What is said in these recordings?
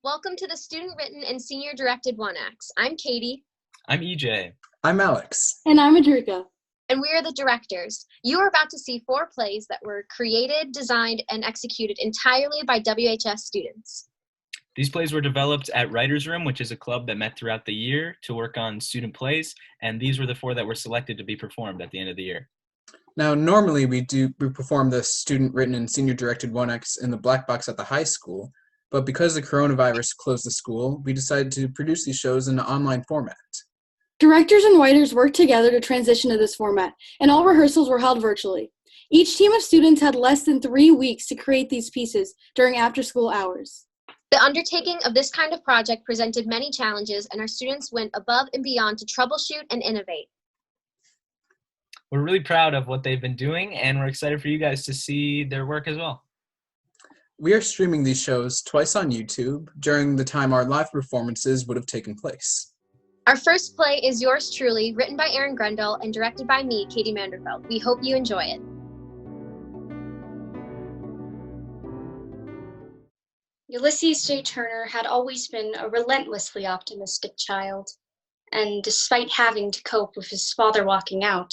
Welcome to the Student Written and Senior Directed 1X. I'm Katie. I'm EJ. I'm Alex. And I'm Adrika. And we are the directors. You are about to see 4 plays that were created, designed, and executed entirely by WHS students. These plays were developed at Writers' Room, which is a club that met throughout the year to work on student plays, and these were the 4 that were selected to be performed at the end of the year. Now, normally we perform the Student Written and Senior Directed 1X in the black box at the high school, but because the coronavirus closed the school, we decided to produce these shows in an online format. Directors and writers worked together to transition to this format, and all rehearsals were held virtually. Each team of students had less than 3 weeks to create these pieces during after-school hours. The undertaking of this kind of project presented many challenges, and our students went above and beyond to troubleshoot and innovate. We're really proud of what they've been doing, and we're excited for you guys to see their work as well. We are streaming these shows twice on YouTube during the time our live performances would have taken place. Our first play is Yours Truly, written by Aaron Grendel and directed by me, Katie Manderfeld. We hope you enjoy it. Ulysses J. Turner had always been a relentlessly optimistic child, and despite having to cope with his father walking out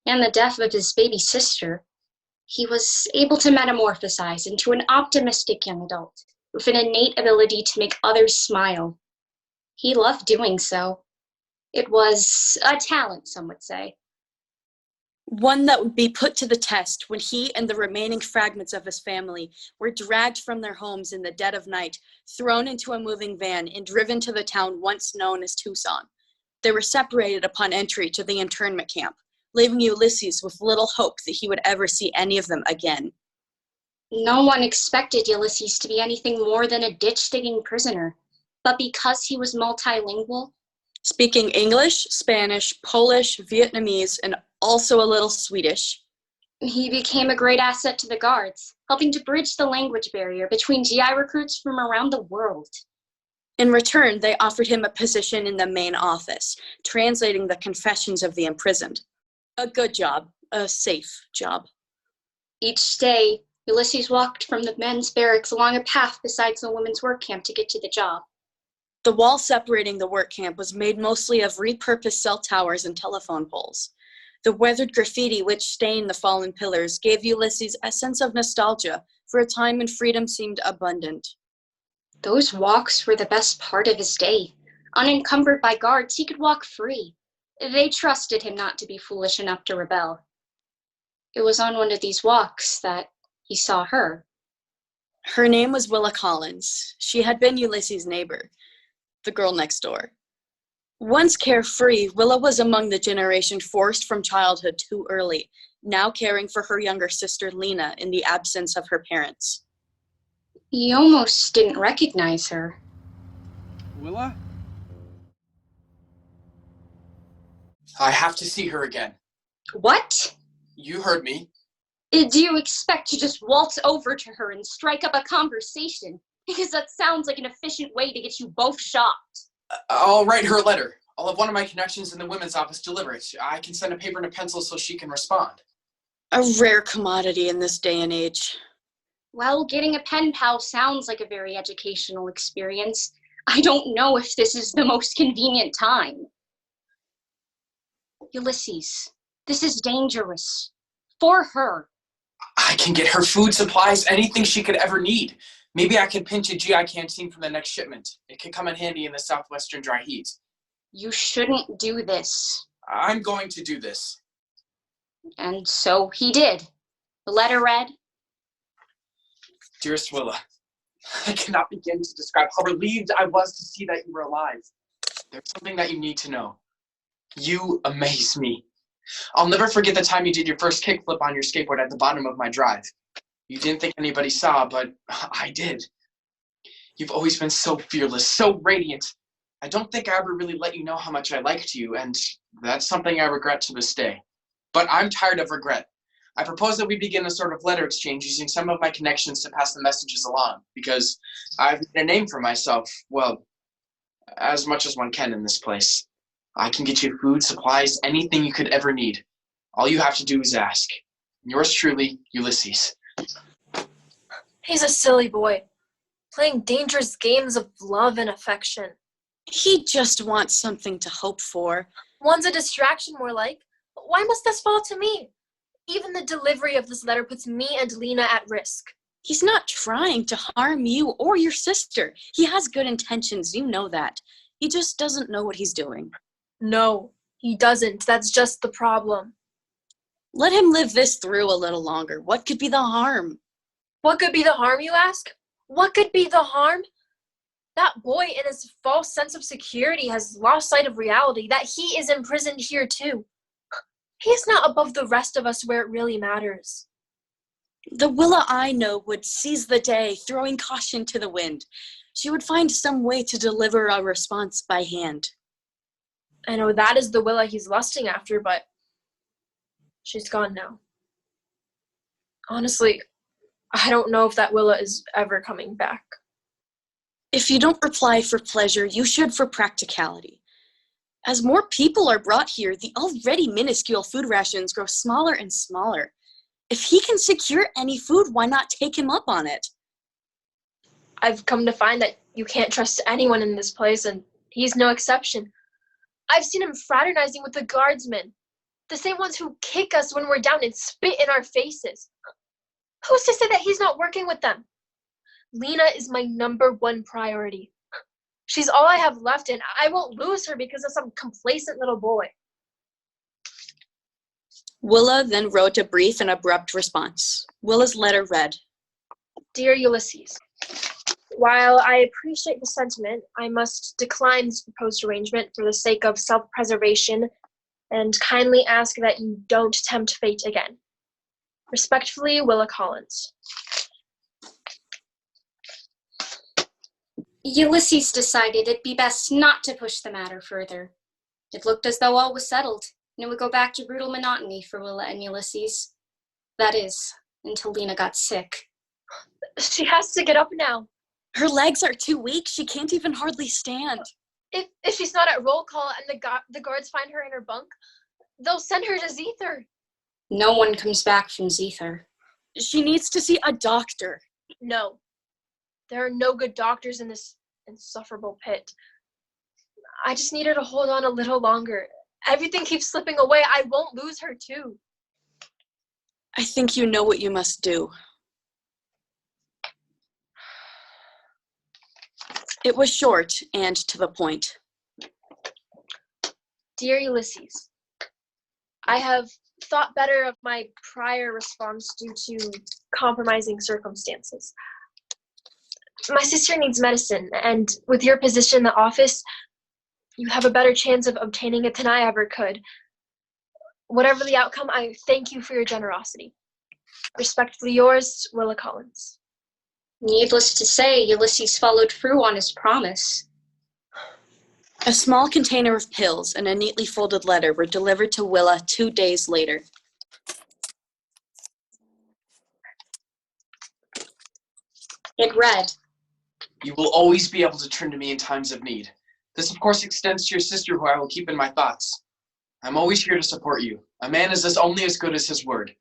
and the death of his baby sister, he was able to metamorphosize into an optimistic young adult with an innate ability to make others smile. He loved doing so. It was a talent, some would say. One that would be put to the test when he and the remaining fragments of his family were dragged from their homes in the dead of night, thrown into a moving van, and driven to the town once known as Tucson. They were separated upon entry to the internment camp, leaving Ulysses with little hope that he would ever see any of them again. No one expected Ulysses to be anything more than a ditch-digging prisoner, but because he was multilingual, speaking English, Spanish, Polish, Vietnamese, and also a little Swedish, he became a great asset to the guards, helping to bridge the language barrier between GI recruits from around the world. In return, they offered him a position in the main office, translating the confessions of the imprisoned. A good job, a safe job. Each day, Ulysses walked from the men's barracks along a path beside the women's work camp to get to the job. The wall separating the work camp was made mostly of repurposed cell towers and telephone poles. The weathered graffiti which stained the fallen pillars gave Ulysses a sense of nostalgia for a time when freedom seemed abundant. Those walks were the best part of his day. Unencumbered by guards, he could walk free. They trusted him not to be foolish enough to rebel. It was on one of these walks that he saw her. Her name was Willa Collins. She had been Ulysses' neighbor, the girl next door. Once carefree, Willa was among the generation forced from childhood too early, now caring for her younger sister Lena in the absence of her parents. He almost didn't recognize her. Willa? I have to see her again. What? You heard me. Do you expect to just waltz over to her and strike up a conversation? Because that sounds like an efficient way to get you both shocked. I'll write her a letter. I'll have one of my connections in the women's office deliver it. I can send a paper and a pencil so she can respond. A rare commodity in this day and age. Well, getting a pen pal sounds like a very educational experience. I don't know if this is the most convenient time. Ulysses, this is dangerous. For her. I can get her food supplies, anything she could ever need. Maybe I could pinch a GI canteen from the next shipment. It could come in handy in the southwestern dry heat. You shouldn't do this. I'm going to do this. And so he did. The letter read, Dearest Willa, I cannot begin to describe how relieved I was to see that you were alive. There's something that you need to know. You amaze me. I'll never forget the time you did your first kickflip on your skateboard at the bottom of my drive. You didn't think anybody saw, but I did. You've always been so fearless, so radiant. I don't think I ever really let you know how much I liked you, and that's something I regret to this day. But I'm tired of regret. I propose that we begin a sort of letter exchange using some of my connections to pass the messages along, because I've made a name for myself, well, as much as one can in this place. I can get you food, supplies, anything you could ever need. All you have to do is ask. Yours truly, Ulysses. He's a silly boy. playing dangerous games of love and affection. He just wants something to hope for. One's a distraction, more like. Why must this fall to me? Even the delivery of this letter puts me and Lena at risk. He's not trying to harm you or your sister. He has good intentions, you know that. He just doesn't know what he's doing. No, he doesn't. That's just the problem. Let him live this through a little longer. What could be the harm? What could be the harm, you ask? What could be the harm? That boy, in his false sense of security, has lost sight of reality, that he is imprisoned here too. He's not above the rest of us where it really matters. The Willa I know would seize the day, throwing caution to the wind. She would find some way to deliver a response by hand. I know that is the Willa he's lusting after, but she's gone now. Honestly, I don't know if that Willa is ever coming back. If you don't reply for pleasure, you should for practicality. As more people are brought here, the already minuscule food rations grow smaller and smaller. If he can secure any food, why not take him up on it? I've come to find that you can't trust anyone in this place, and he's no exception. I've seen him fraternizing with the guardsmen, the same ones who kick us when we're down and spit in our faces. Who's to say that he's not working with them? Lena is my #1 priority. She's all I have left, and I won't lose her because of some complacent little boy. Willa then wrote a brief and abrupt response. Willa's letter read, Dear Ulysses, while I appreciate the sentiment, I must decline this proposed arrangement for the sake of self-preservation and kindly ask that you don't tempt fate again. Respectfully, Willa Collins. Ulysses decided it'd be best not to push the matter further. It looked as though all was settled, and it would go back to brutal monotony for Willa and Ulysses. That is, until Lena got sick. She has to get up now. Her legs are too weak. She can't even hardly stand. If she's not at roll call and the guards find her in her bunk, they'll send her to Zether. No one comes back from Zether. She needs to see a doctor. No. There are no good doctors in this insufferable pit. I just need her to hold on a little longer. Everything keeps slipping away. I won't lose her too. I think you know what you must do. It was short and to the point. Dear Ulysses, I have thought better of my prior response due to compromising circumstances. My sister needs medicine, and with your position in the office, you have a better chance of obtaining it than I ever could. Whatever the outcome, I thank you for your generosity. Respectfully yours, Willa Collins. Needless to say, Ulysses followed through on his promise. A small container of pills and a neatly folded letter were delivered to Willa 2 days later. It read, You will always be able to turn to me in times of need. This, of course, extends to your sister, who I will keep in my thoughts. I'm always here to support you. A man is only as good as his word.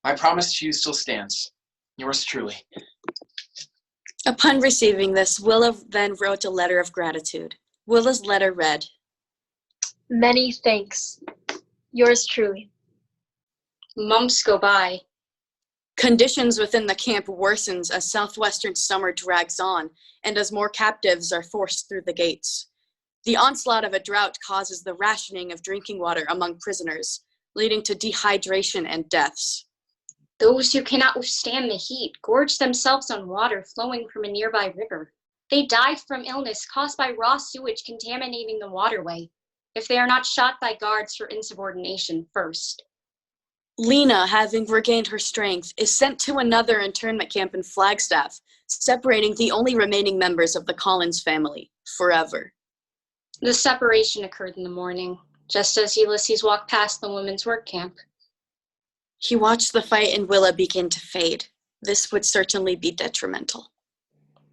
My promise to you still stands. Yours truly. Upon receiving this, Willa then wrote a letter of gratitude. Willa's letter read, Many thanks. Yours truly. Months go by. Conditions within the camp worsens as southwestern summer drags on and as more captives are forced through the gates. The onslaught of a drought causes the rationing of drinking water among prisoners, leading to dehydration and deaths. Those who cannot withstand the heat gorge themselves on water flowing from a nearby river. They die from illness caused by raw sewage contaminating the waterway, if they are not shot by guards for insubordination first. Lena, having regained her strength, is sent to another internment camp in Flagstaff, separating the only remaining members of the Collins family, forever. The separation occurred in the morning, just as Ulysses walked past the women's work camp. He watched the fight in Willa begin to fade. This would certainly be detrimental.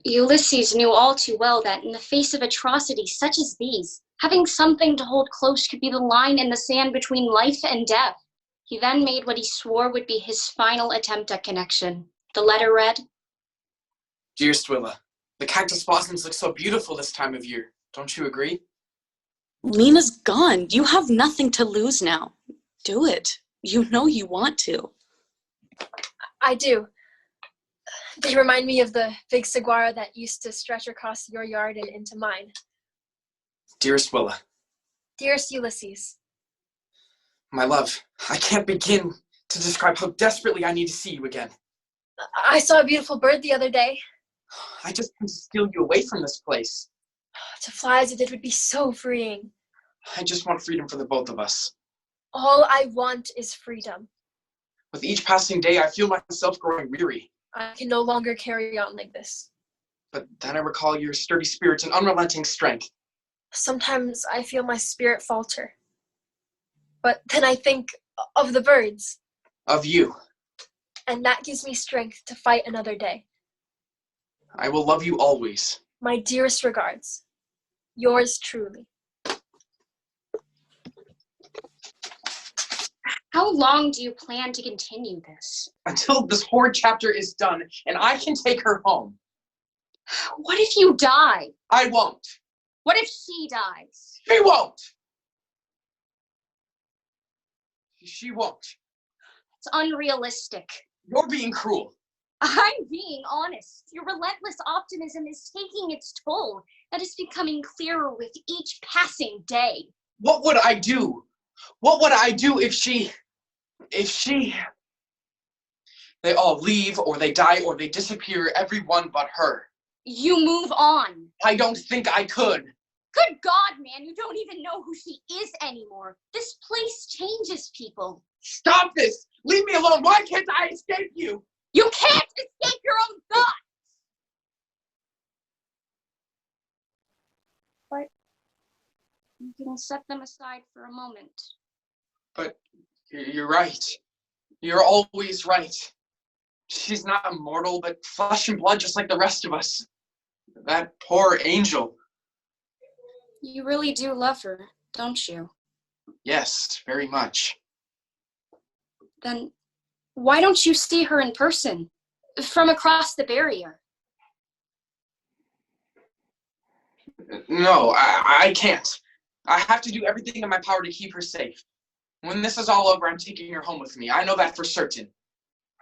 Ulysses knew all too well that in the face of atrocities such as these, having something to hold close could be the line in the sand between life and death. He then made what he swore would be his final attempt at connection. The letter read, Dearest Willa, The cactus blossoms look so beautiful this time of year. Don't you agree? Lena's gone. You have nothing to lose now. Do it. You know you want to. I do. They remind me of the big saguaro that used to stretch across your yard and into mine. Dearest Willa. Dearest Ulysses. My love, I can't begin to describe how desperately I need to see you again. I saw a beautiful bird the other day. I just want to steal you away from this place. To fly as it did would be so freeing. I just want freedom for the both of us. All I want is freedom. With each passing day, I feel myself growing weary. I can no longer carry on like this. But then I recall your sturdy spirit and unrelenting strength. Sometimes I feel my spirit falter. But then I think of the birds. Of you. And that gives me strength to fight another day. I will love you always. My dearest regards. Yours truly. How long do you plan to continue this? Until this horrid chapter is done and I can take her home. What if you die? I won't. What if she dies? She won't. She won't. It's unrealistic. You're being cruel. I'm being honest. Your relentless optimism is taking its toll. That is becoming clearer with each passing day. What would I do? What would I do if she... They all leave, or they die, or they disappear, everyone but her. You move on. I don't think I could. Good God, man, you don't even know who she is anymore. This place changes people. Stop this! Leave me alone! Why can't I escape you? You can't escape your own thoughts! But you can set them aside for a moment. But you're right. You're always right. She's not immortal, but flesh and blood just like the rest of us. That poor angel. You really do love her, don't you? Yes, very much. Then why don't you see her in person? From across the barrier? No, I can't. I have to do everything in my power to keep her safe. When this is all over, I'm taking her home with me. I know that for certain.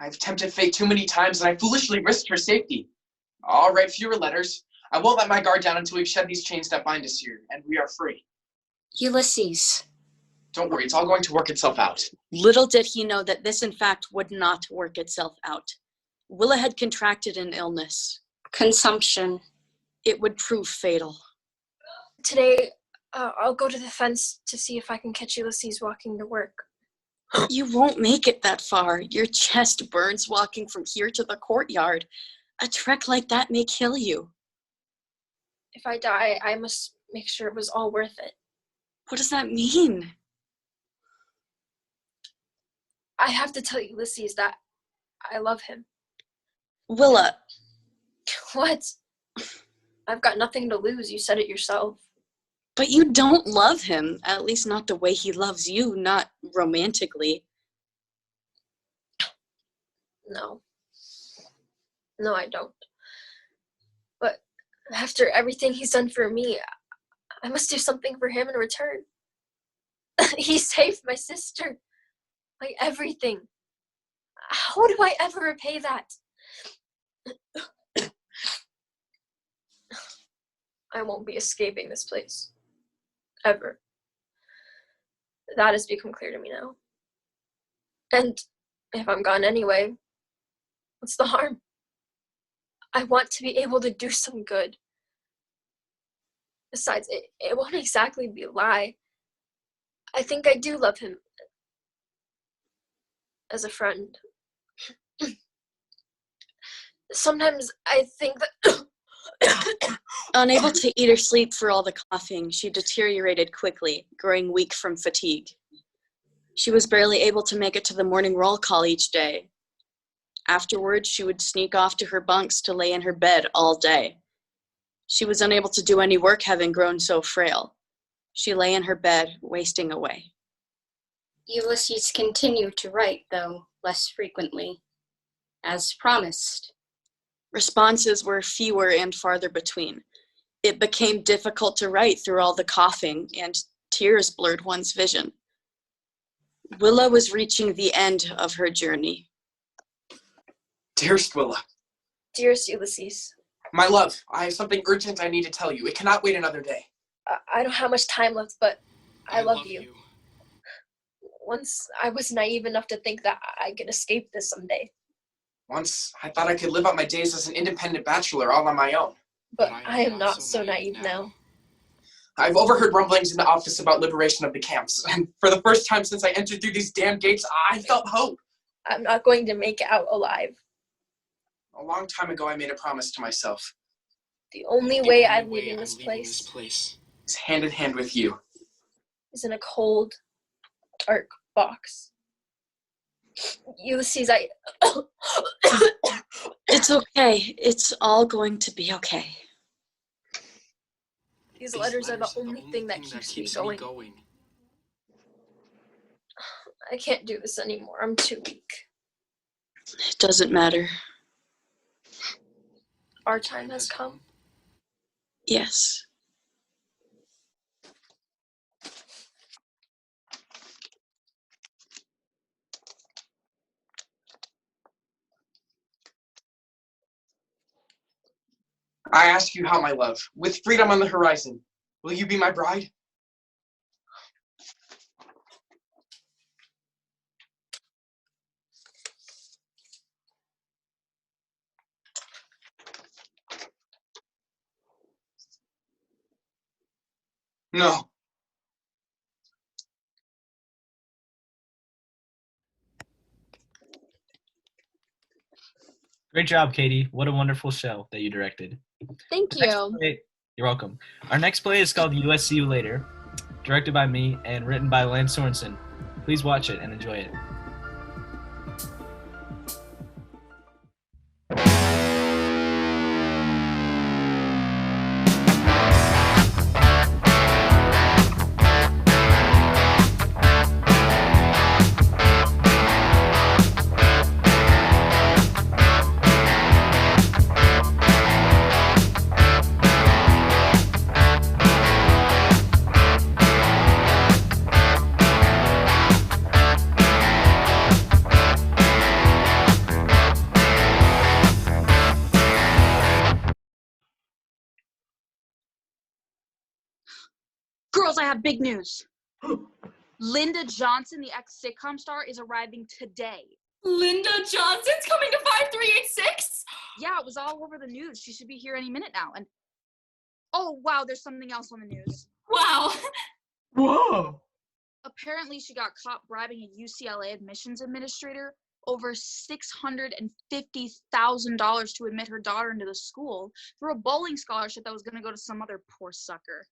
I've tempted fate too many times, and I foolishly risked her safety. I'll write fewer letters. I won't let my guard down until we've shed these chains that bind us here, and we are free. Ulysses. Don't worry, it's all going to work itself out. Little did he know that this, in fact, would not work itself out. Willa had contracted an illness. Consumption. It would prove fatal. Today, I'll go to the fence to see if I can catch Ulysses walking to work. You won't make it that far. Your chest burns walking from here to the courtyard. A trek like that may kill you. If I die, I must make sure it was all worth it. What does that mean? I have to tell Ulysses that I love him. Willa. What? I've got nothing to lose. You said it yourself. But you don't love him. At least not the way he loves you, not romantically. No. No, I don't. But after everything he's done for me, I must do something for him in return. He saved my sister. My everything. How do I ever repay that? I won't be escaping this place. Ever. That has become clear to me now. And if I'm gone anyway, what's the harm? I want to be able to do some good. Besides, it won't exactly be a lie. I think I do love him as a friend. Sometimes I think that... Unable to eat or sleep for all the coughing, she deteriorated quickly, growing weak from fatigue. She was barely able to make it to the morning roll call each day. Afterwards, she would sneak off to her bunks to lay in her bed all day. She was unable to do any work, having grown so frail. She lay in her bed, wasting away. Ulysses continued to write, though less frequently. As promised, Responses were fewer and farther between. It became difficult to write through all the coughing, and tears blurred one's vision. Willa was reaching the end of her journey. Dearest Willa, Dearest Ulysses, my love, I have something urgent I need to tell you. It cannot wait another day. I don't have much time left, but I love you. Once I was naive enough to think that I could escape this someday. Once I thought I could live out my days as an independent bachelor all on my own. But I am not so naive now. I've overheard rumblings in the office about liberation of the camps, and for the first time since I entered through these damn gates, I felt hope. I'm not going to make it out alive. A long time ago, I made a promise to myself. The only way I'm leaving this place is hand in hand with you. Is in a cold, dark box. Ulysses, It's okay. It's all going to be okay. These letters are the only thing that keeps me going. I can't do this anymore. I'm too weak. It doesn't matter. Our time has come. Yes. I ask you how, my love, with freedom on the horizon, will you be my bride? No. Great job, Katie. What a wonderful show that you directed. Thank you. You're welcome. Our next play is called You See You Later, directed by me and written by Lance Sorensen. Please watch it and enjoy it. Girls, I have big news. Linda Johnson, the ex-sitcom star, is arriving today. Linda Johnson's coming to 5386? Yeah, it was all over the news. She should be here any minute now. And oh, wow, there's something else on the news. Wow. Whoa! Apparently, she got caught bribing a UCLA admissions administrator over $650,000 to admit her daughter into the school through a bowling scholarship that was going to go to some other poor sucker.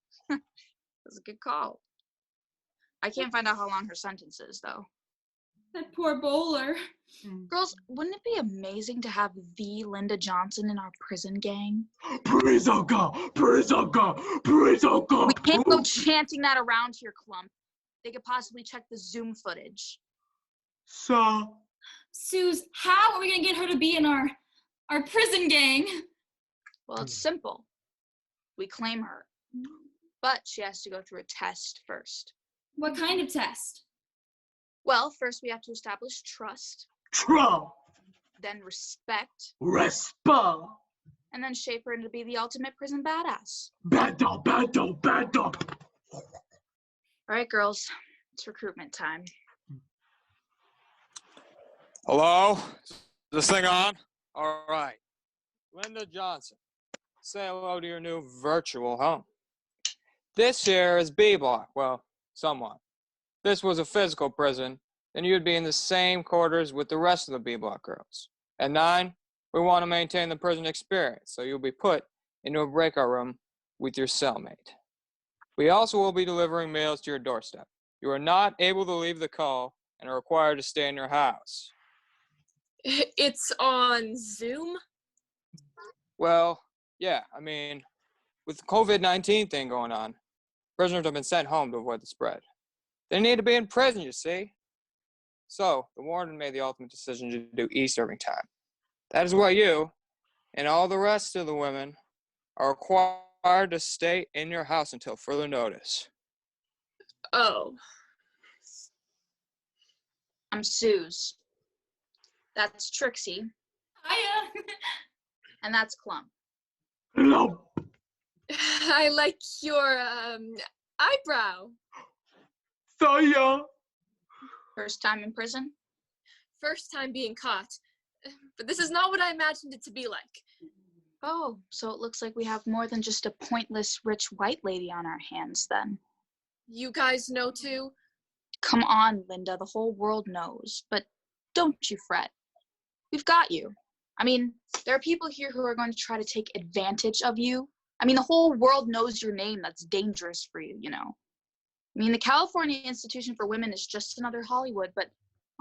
It was a good call. I can't find out how long her sentence is, though. That poor bowler. Girls, wouldn't it be amazing to have the Linda Johnson in our prison gang? Prison girl! Prison girl! Prison girl! We can't go chanting that around here, Clump. They could possibly check the Zoom footage. So? Suze, how are we going to get her to be in our prison gang? Well, it's simple. We claim her. But she has to go through a test first. What kind of test? Well, first we have to establish trust. Trust. Then respect. Respect. And then shape her into be the ultimate prison badass. Bad dog, bad dog, bad dog. All right, girls. It's recruitment time. Hello? Is this thing on? All right. Linda Johnson. Say hello to your new virtual home. This here is B block. Well, somewhat. If this was a physical prison, then you'd be in the same quarters with the rest of the B block girls. At 9, we want to maintain the prison experience, so you'll be put into a breakout room with your cellmate. We also will be delivering meals to your doorstep. You are not able to leave the call and are required to stay in your house. It's on Zoom? Well, yeah, I mean, with the COVID-19 thing going on, prisoners have been sent home to avoid the spread. They need to be in prison, you see. So, the warden made the ultimate decision to do e-serving time. That is why you, and all the rest of the women are required to stay in your house until further notice. Oh. I'm Suze. That's Trixie. Hiya. And that's Clump. Hello. I like your eyebrow. Saya. First time in prison? First time being caught. But this is not what I imagined it to be like. Oh, so it looks like we have more than just a pointless rich white lady on our hands then. You guys know too? Come on, Linda, the whole world knows. But don't you fret. We've got you. I mean, there are people here who are going to try to take advantage of you. I mean, the whole world knows your name. That's dangerous for you, you know. I mean, the California Institution for Women is just another Hollywood, but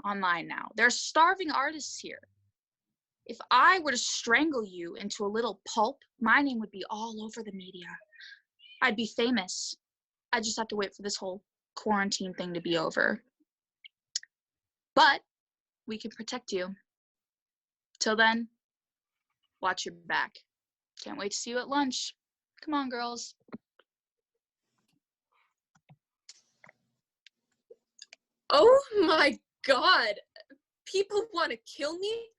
online now. There are starving artists here. If I were to strangle you into a little pulp, my name would be all over the media. I'd be famous. I just have to wait for this whole quarantine thing to be over. But we can protect you. Till then, watch your back. Can't wait to see you at lunch. Come on, girls. Oh my God. People want to kill me?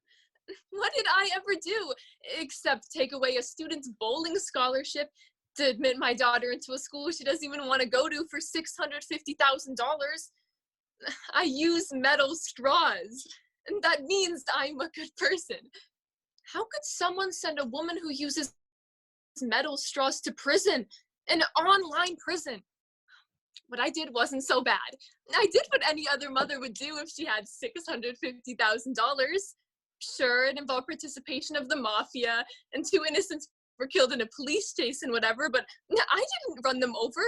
What did I ever do except take away a student's bowling scholarship to admit my daughter into a school she doesn't even want to go to for $650,000? I use metal straws, and that means I'm a good person. How could someone send a woman who uses metal straws to prison, an online prison? What I did wasn't so bad. I did what any other mother would do if she had $650,000. Sure, it involved participation of the mafia, and 2 innocents were killed in a police chase and whatever, but I didn't run them over.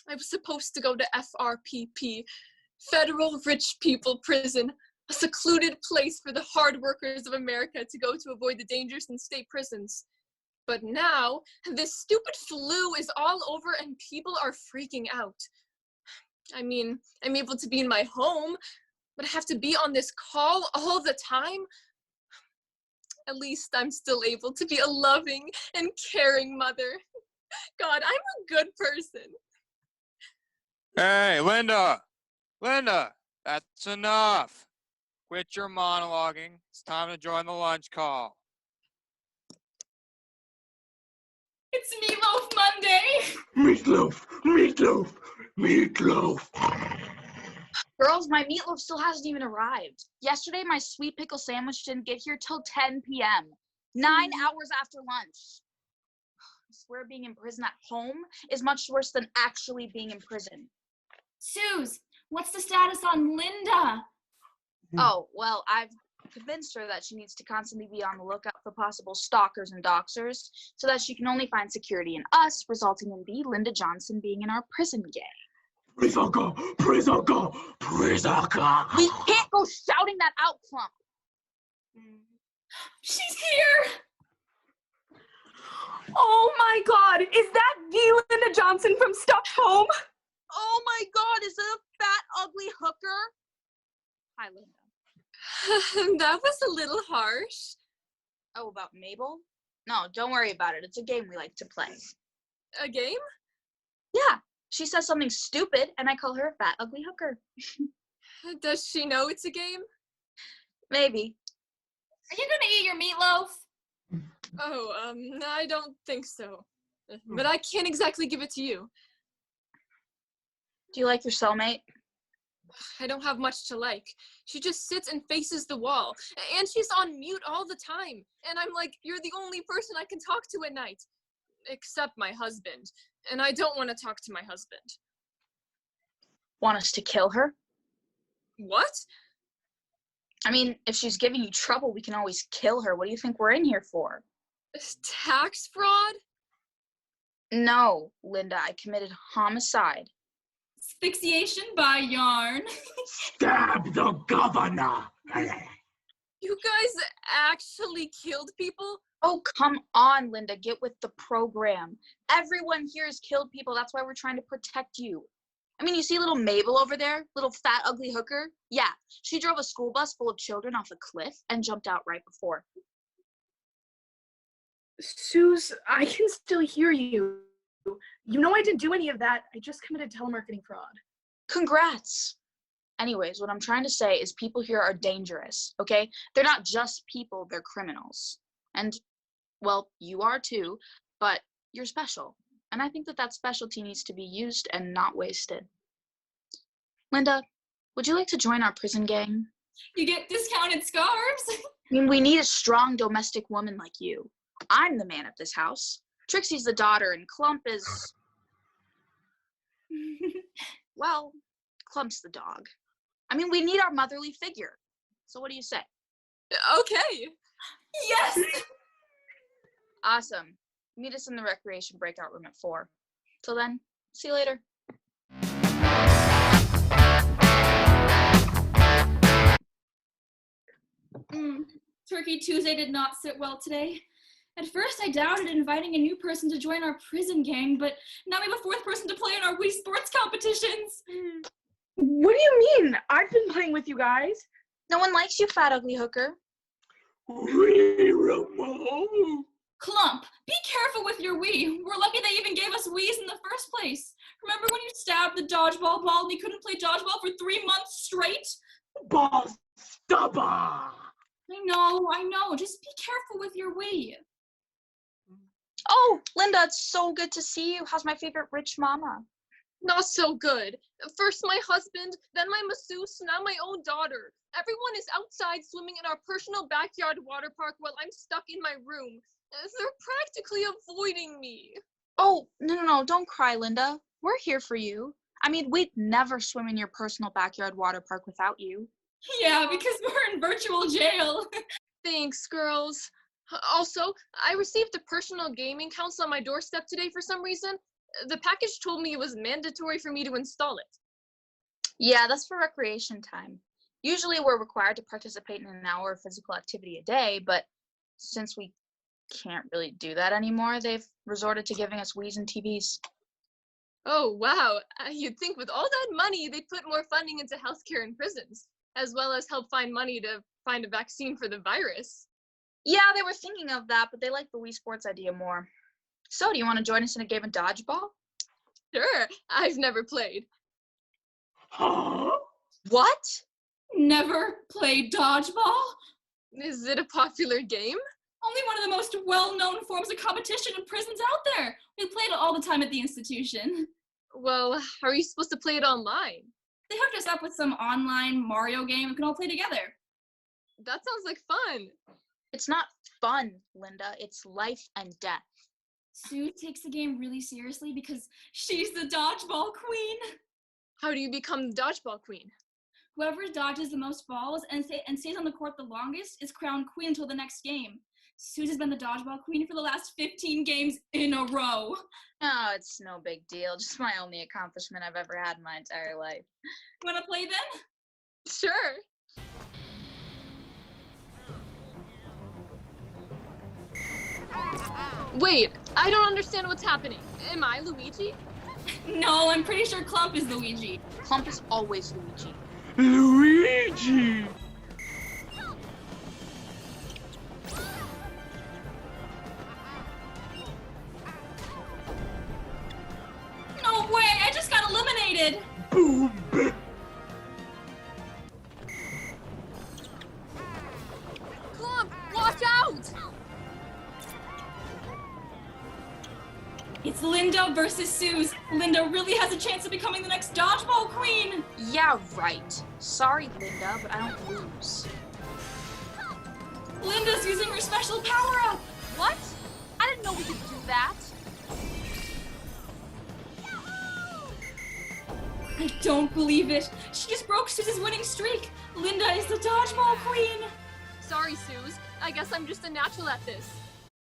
I was supposed to go to FRPP, Federal Rich People Prison, a secluded place for the hard workers of America to go to avoid the dangers in state prisons. But now, this stupid flu is all over and people are freaking out. I mean, I'm able to be in my home, but I have to be on this call all the time. At least I'm still able to be a loving and caring mother. God, I'm a good person. Hey, Linda! Linda, that's enough. Quit your monologuing. It's time to join the lunch call. It's Meatloaf Monday. Meatloaf. Meatloaf. Meatloaf. Girls, my meatloaf still hasn't even arrived. Yesterday, my sweet pickle sandwich didn't get here till 10 p.m. 9 hours after lunch. I swear being in prison at home is much worse than actually being in prison. Suze, what's the status on Linda? Oh, well, I've convinced her that she needs to constantly be on the lookout for possible stalkers and doxers so that she can only find security in us, resulting in the Linda Johnson being in our prison gang. Prisaka. Prisaka. Prisaka. We can't go shouting that out, Clump. She's here. Oh my God, is that the Linda Johnson from Stuck Home? Oh my God, is it a fat, ugly hooker? Hi, Linda. That was a little harsh. Oh, about Mabel? No, don't worry about it. It's a game we like to play. A game? Yeah. She says something stupid, and I call her a fat, ugly hooker. Does she know it's a game? Maybe. Are you gonna eat your meatloaf? Oh, I don't think so. But I can't exactly give it to you. Do you like your cellmate? I don't have much to like. She just sits and faces the wall. And she's on mute all the time. And I'm like, you're the only person I can talk to at night. Except my husband. And I don't want to talk to my husband. Want us to kill her? What? I mean, if she's giving you trouble, we can always kill her. What do you think we're in here for? Tax fraud? No, Linda, I committed homicide. Asphyxiation by yarn. Stab the governor. You guys actually killed people? Oh, come on, Linda. Get with the program. Everyone here has killed people. That's why we're trying to protect you. I mean, you see little Mabel over there? Little fat, ugly hooker? Yeah, she drove a school bus full of children off a cliff and jumped out right before. Suze, I can still hear you. You know I didn't do any of that. I just committed telemarketing fraud. Congrats. Anyways, what I'm trying to say is people here are dangerous, okay? They're not just people, they're criminals. And, well, you are too, but you're special. And I think that specialty needs to be used and not wasted. Linda, would you like to join our prison gang? You get discounted scarves. I mean, we need a strong domestic woman like you. I'm the man of this house. Trixie's the daughter, and Clump is... well, Clump's the dog. I mean, we need our motherly figure. So what do you say? Okay. Yes! Awesome. Meet us in the recreation breakout room at 4. Till then, see you later. Turkey Tuesday did not sit well today. At first, I doubted inviting a new person to join our prison gang, but now we have a 4th person to play in our Wii Sports competitions. What do you mean? I've been playing with you guys. No one likes you, fat ugly hooker. Clump, be careful with your Wii. We're lucky they even gave us Wiis in the first place. Remember when you stabbed the dodgeball ball and we couldn't play dodgeball for 3 months straight? Ball stubber! I know. Just be careful with your Wii. Oh, Linda, it's so good to see you. How's my favorite rich mama? Not so good. First my husband, then my masseuse, now my own daughter. Everyone is outside swimming in our personal backyard water park while I'm stuck in my room. They're practically avoiding me. Oh, no, don't cry, Linda. We're here for you. I mean, we'd never swim in your personal backyard water park without you. Yeah, because we're in virtual jail. Thanks, girls. Also, I received a personal gaming console on my doorstep today for some reason. The package told me it was mandatory for me to install it. Yeah, that's for recreation time. Usually we're required to participate in an hour of physical activity a day, but since we can't really do that anymore, they've resorted to giving us Wiis and TVs. Oh, wow. You'd think with all that money, they'd put more funding into healthcare in prisons, as well as help find money to find a vaccine for the virus. Yeah, they were thinking of that, but they like the Wii Sports idea more. So, do you want to join us in a game of dodgeball? Sure. I've never played. Huh? What? Never played dodgeball? Is it a popular game? Only one of the most well-known forms of competition in prisons out there. We played it all the time at the institution. Well, how are you supposed to play it online? They hooked us up with some online Mario game we can all play together. That sounds like fun. It's not fun, Linda. It's life and death. Sue takes the game really seriously because she's the dodgeball queen. How do you become the dodgeball queen? Whoever dodges the most balls and stays on the court the longest is crowned queen until the next game. Sue's been the dodgeball queen for the last 15 games in a row. Oh, it's no big deal. Just my only accomplishment I've ever had in my entire life. Wanna play then? Sure. Wait, I don't understand what's happening. Am I Luigi? No, I'm pretty sure Clump is Luigi. Clump is always Luigi. Luigi! No way, I just got eliminated. Boom! Clump, watch out! It's Linda versus Suze. Linda really has a chance of becoming the next dodgeball queen. Yeah, right. Sorry, Linda, but I don't lose. Linda's using her special power-up. What? I didn't know we could do that. I don't believe it. She just broke Suze's winning streak. Linda is the dodgeball queen. Sorry, Suze. I guess I'm just a natural at this.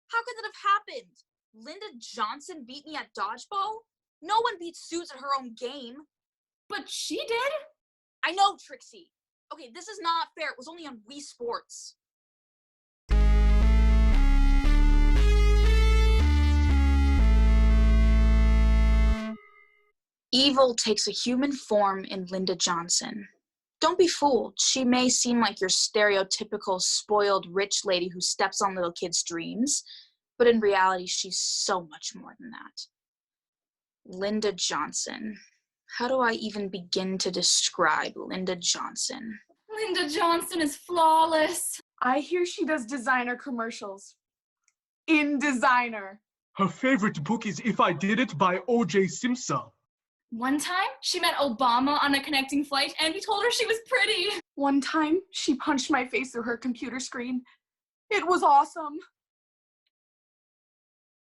How could that have happened? Linda Johnson beat me at dodgeball? No one beats Suze at her own game. But she did. I know, Trixie. Okay, this is not fair. It was only on Wii Sports. Evil takes a human form in Linda Johnson. Don't be fooled. She may seem like your stereotypical spoiled rich lady who steps on little kids' dreams. But in reality, she's so much more than that. Linda Johnson. How do I even begin to describe Linda Johnson? Linda Johnson is flawless. I hear she does designer commercials. In designer. Her favorite book is If I Did It by O.J. Simpson. One time, she met Obama on a connecting flight and he told her she was pretty. One time, she punched my face through her computer screen. It was awesome.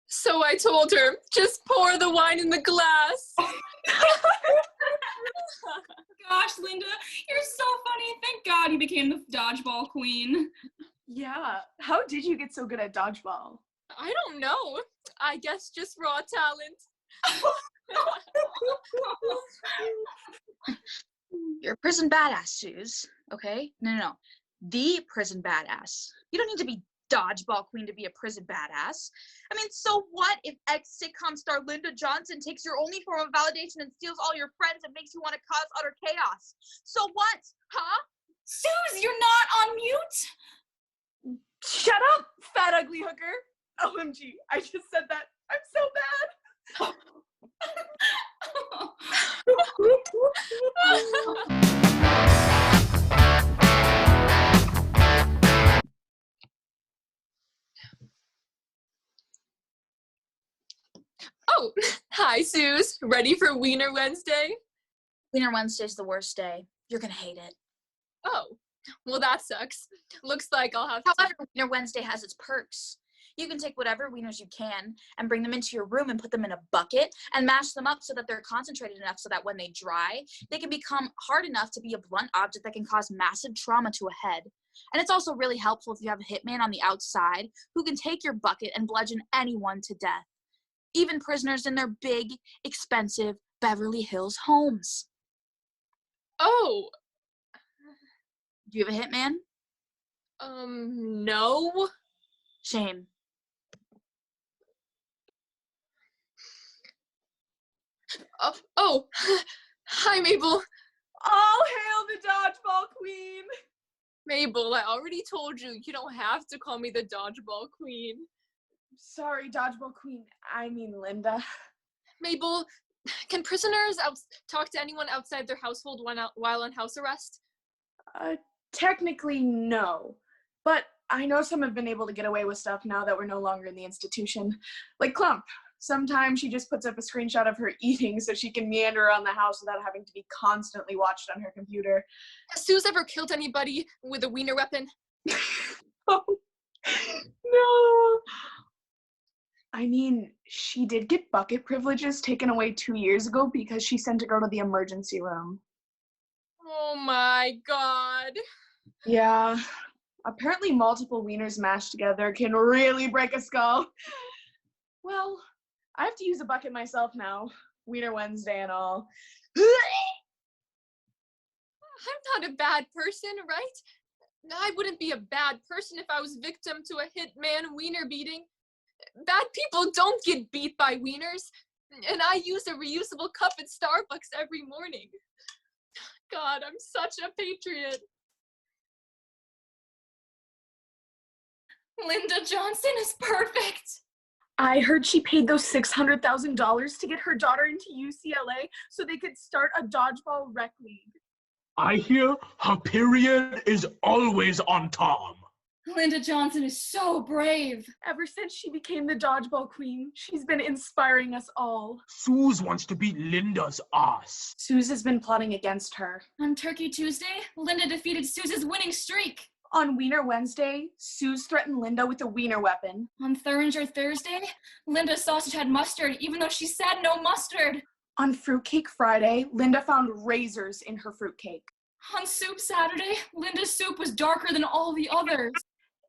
So I told her, just pour the wine in the glass. Gosh, Linda, you're so funny. Thank God you became the dodgeball queen. Yeah, how did you get so good at dodgeball? I don't know. I guess just raw talent. You're a prison badass, Suze. Okay? No. The prison badass. You don't need to be dodgeball queen to be a prison badass. I mean, so what if ex-sitcom star Linda Johnson takes your only form of validation and steals all your friends and makes you want to cause utter chaos? So what? Huh? Suze, you're not on mute. Shut up, fat ugly hooker. OMG, I just said that. I'm so bad. Oh, hi, Suze. Ready for Wiener Wednesday? Wiener Wednesday's the worst day. You're gonna hate it. Oh, well, that sucks. Looks like I'll have However, Wiener Wednesday has its perks. You can take whatever wieners you can and bring them into your room and put them in a bucket and mash them up so that they're concentrated enough so that when they dry, they can become hard enough to be a blunt object that can cause massive trauma to a head. And it's also really helpful if you have a hitman on the outside who can take your bucket and bludgeon anyone to death, even prisoners in their big, expensive Beverly Hills homes. Oh. Do you have a hitman? No. Shame. Oh, hi, Mabel. All hail the dodgeball queen. Mabel, I already told you, you don't have to call me the dodgeball queen. Sorry, dodgeball queen. I mean Linda. Mabel, can prisoners talk to anyone outside their household while on house arrest? Technically, no. But I know some have been able to get away with stuff now that we're no longer in the institution. Like Clump. Sometimes she just puts up a screenshot of her eating so she can meander around the house without having to be constantly watched on her computer. Has Suze ever killed anybody with a wiener weapon? Oh, no. I mean, she did get bucket privileges taken away 2 years ago because she sent a girl to the emergency room. Oh my God. Yeah. Apparently multiple wieners mashed together can really break a skull. Well, I have to use a bucket myself now. Wiener Wednesday and all. I'm not a bad person, right? I wouldn't be a bad person if I was victim to a hitman wiener beating. Bad people don't get beat by wieners. And I use a reusable cup at Starbucks every morning. God, I'm such a patriot. Linda Johnson is perfect. I heard she paid those $600,000 to get her daughter into UCLA so they could start a dodgeball rec league. I hear her period is always on Tom. Linda Johnson is so brave. Ever since she became the dodgeball queen, she's been inspiring us all. Suze wants to beat Linda's ass. Suze has been plotting against her. On Turkey Tuesday, Linda defeated Suze's winning streak. On Wiener Wednesday, Suze threatened Linda with a wiener weapon. On Thuringer Thursday, Linda's sausage had mustard, even though she said no mustard. On Fruitcake Friday, Linda found razors in her fruitcake. On Soup Saturday, Linda's soup was darker than all the others.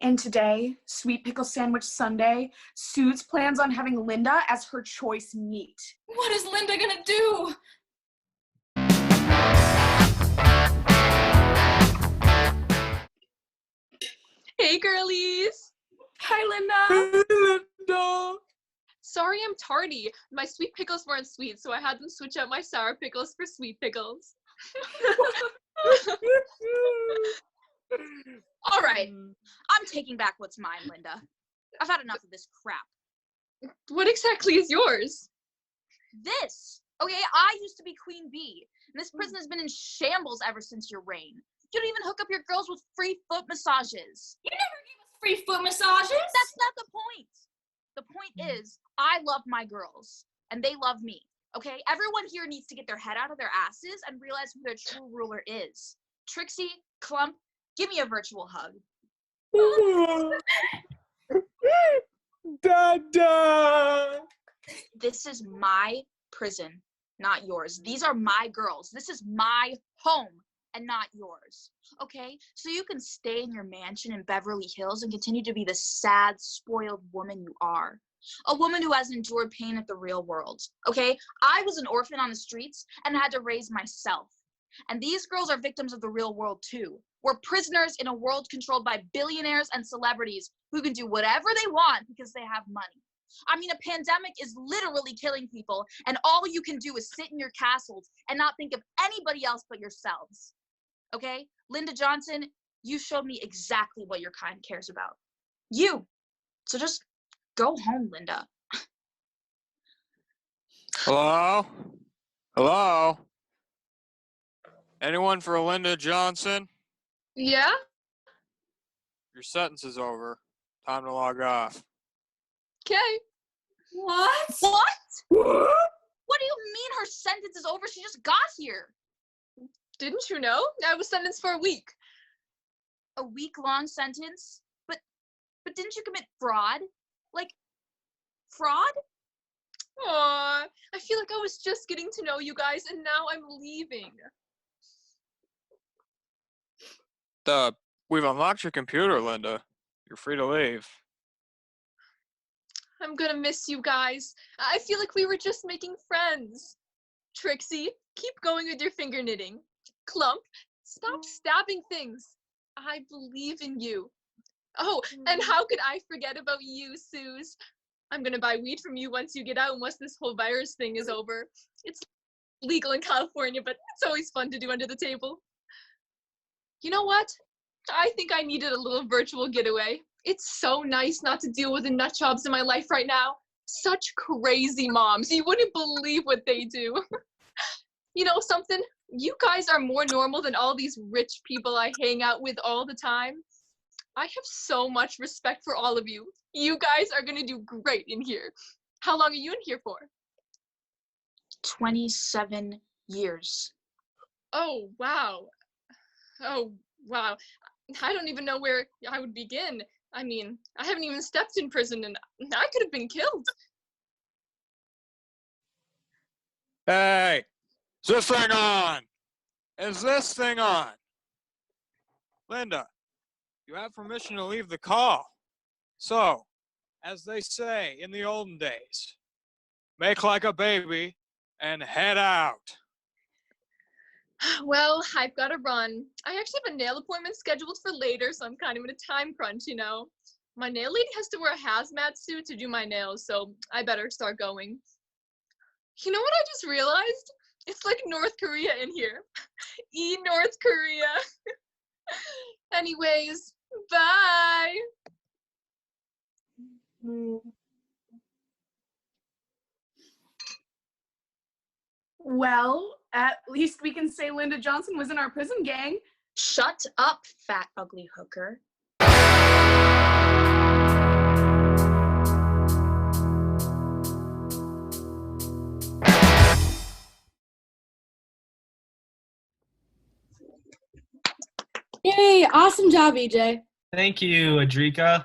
And today, Sweet Pickle Sandwich Sunday, Suze plans on having Linda as her choice meat. What is Linda gonna do? Hey, girlies. Hi, Linda. Hey, Linda. Sorry I'm tardy. My sweet pickles weren't sweet, so I had them switch out my sour pickles for sweet pickles. All right, I'm taking back what's mine, Linda. I've had enough of this crap. What exactly is yours? This. Okay, I used to be Queen Bee, and this prison has been in shambles ever since your reign. You don't even hook up your girls with free foot massages. You never gave us free foot massages. That's not the point. The point is, I love my girls, and they love me. Okay, everyone here needs to get their head out of their asses and realize who their true ruler is. Trixie, Clump, give me a virtual hug. Dada! This is my prison, not yours. These are my girls. This is my home and not yours. Okay? So you can stay in your mansion in Beverly Hills and continue to be the sad, spoiled woman you are. A woman who has endured pain at the real world. Okay? I was an orphan on the streets and had to raise myself. And these girls are victims of the real world too. We're prisoners in a world controlled by billionaires and celebrities who can do whatever they want because they have money. I mean, a pandemic is literally killing people, and all you can do is sit in your castles and not think of anybody else but yourselves. Okay? Linda Johnson, you showed me exactly what your kind cares about. You. So just go home, Linda. Hello? Hello? Anyone for Linda Johnson? Yeah? Your sentence is over. Time to log off. Okay. What? What? What do you mean her sentence is over? She just got here. Didn't you know? I was sentenced for a week. A week-long sentence? But didn't you commit fraud? Like, fraud? Aw, I feel like I was just getting to know you guys and now I'm leaving. We've unlocked your computer, Linda. You're free to leave. I'm gonna miss you guys. I feel like we were just making friends. Trixie, keep going with your finger knitting. Clump, stop stabbing things. I believe in you. Oh, and how could I forget about you, Suze? I'm gonna buy weed from you once you get out and once this whole virus thing is over. It's legal in California, but it's always fun to do under the table. You know what? I think I needed a little virtual getaway. It's so nice not to deal with the nut jobs in my life right now. Such crazy moms. You wouldn't believe what they do. You know something? You guys are more normal than all these rich people I hang out with all the time. I have so much respect for all of you. You guys are gonna do great in here. How long are you in here for? 27 years. Oh, wow. Oh, wow. I don't even know where I would begin. I mean, I haven't even stepped in prison and I could have been killed. Hey! Is this thing on? Is this thing on? Linda, you have permission to leave the call. So, as they say in the olden days, make like a baby and head out. Well, I've got to run. I actually have a nail appointment scheduled for later, so I'm kind of in a time crunch, you know. My nail lady has to wear a hazmat suit to do my nails, so I better start going. You know what I just realized? It's like North Korea in here. North Korea. Anyways, bye. Well, at least we can say Linda Johnson was in our prison gang. Shut up, fat, ugly hooker. Yay, awesome job, EJ. Thank you, Adrika.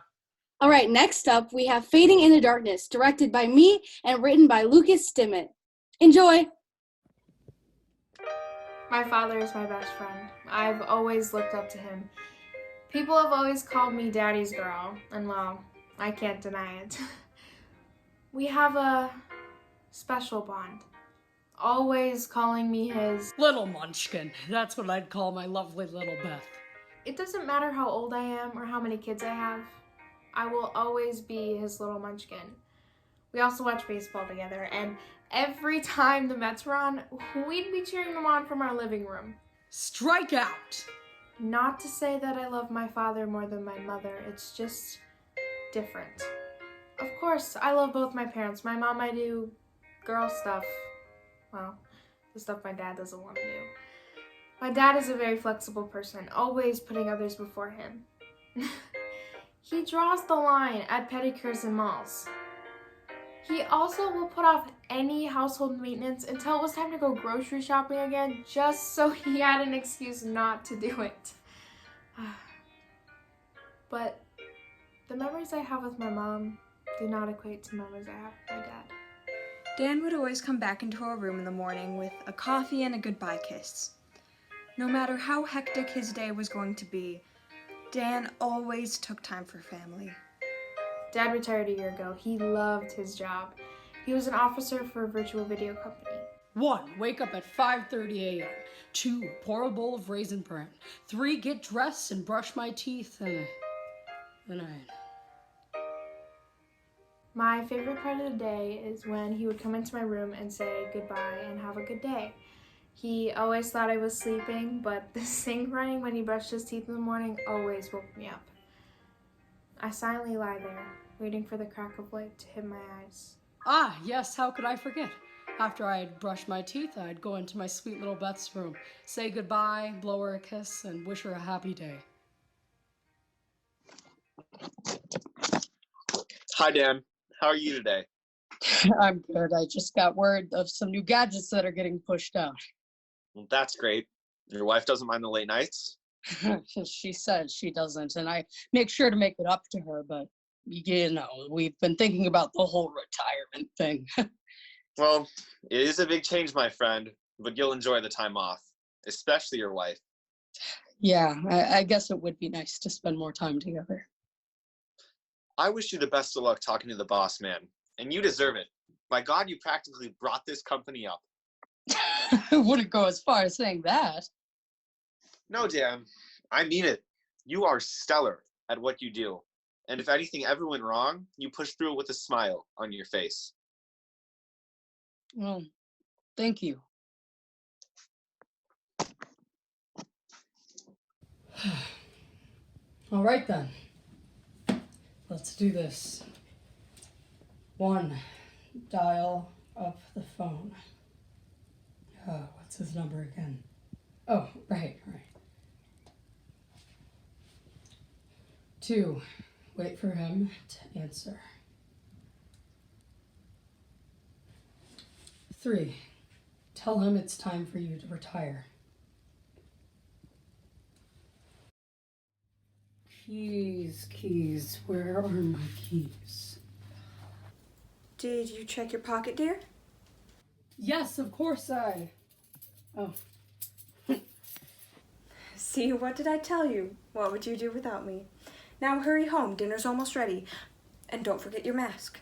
All right, next up, we have Fading in the Darkness, directed by me and written by Lucas Stimmett. Enjoy! My father is my best friend. I've always looked up to him. People have always called me Daddy's girl, and well, I can't deny it. We have a special bond. Always calling me his little munchkin. That's what I'd call my lovely little Beth. It doesn't matter how old I am or how many kids I have. I will always be his little munchkin. We also watch baseball together, and every time the Mets were on, we'd be cheering them on from our living room. Strike out! Not to say that I love my father more than my mother, it's just different. Of course, I love both my parents. My mom, I do girl stuff. Well, the stuff my dad doesn't want to do. My dad is a very flexible person, always putting others before him. He draws the line at pedicures and malls. He also will put off any household maintenance until it was time to go grocery shopping again, just so he had an excuse not to do it. But the memories I have with my mom do not equate to memories I have with my dad. Dan would always come back into our room in the morning with a coffee and a goodbye kiss. No matter how hectic his day was going to be, Dan always took time for family. Dad retired a year ago. He loved his job. He was an officer for a virtual video company. 1. Wake up at 5:30 a.m. 2. Pour a bowl of raisin bran. 3. Get dressed and brush my teeth. And then My favorite part of the day is when he would come into my room and say goodbye and have a good day. He always thought I was sleeping, but the sink running when he brushed his teeth in the morning always woke me up. I silently lie there, waiting for the crack of light to hit my eyes. Ah, yes, how could I forget? After I had brushed my teeth, I'd go into my sweet little Beth's room, say goodbye, blow her a kiss, and wish her a happy day. Hi, Dan. How are you today? I'm good. I just got word of some new gadgets that are getting pushed out. Well, that's great. Your wife doesn't mind the late nights? She says she doesn't, and I make sure to make it up to her, but we've been thinking about the whole retirement thing. Well, it is a big change, my friend, but you'll enjoy the time off, especially your wife. Yeah, I guess it would be nice to spend more time together. I wish you the best of luck talking to the boss man, and you deserve it. By God, you practically brought this company up. I wouldn't go as far as saying that. No, Dan, I mean it. You are stellar at what you do. And if anything ever went wrong, you push through it with a smile on your face. Well, thank you. All right, then. Let's do this. 1. Dial up the phone. What's his number again? Oh, right. 2. Wait for him to answer. 3. Tell him it's time for you to retire. Keys. Where are my keys? Did you check your pocket, dear? Yes, of course Oh. See, what did I tell you? What would you do without me? Now hurry home, dinner's almost ready. And don't forget your mask.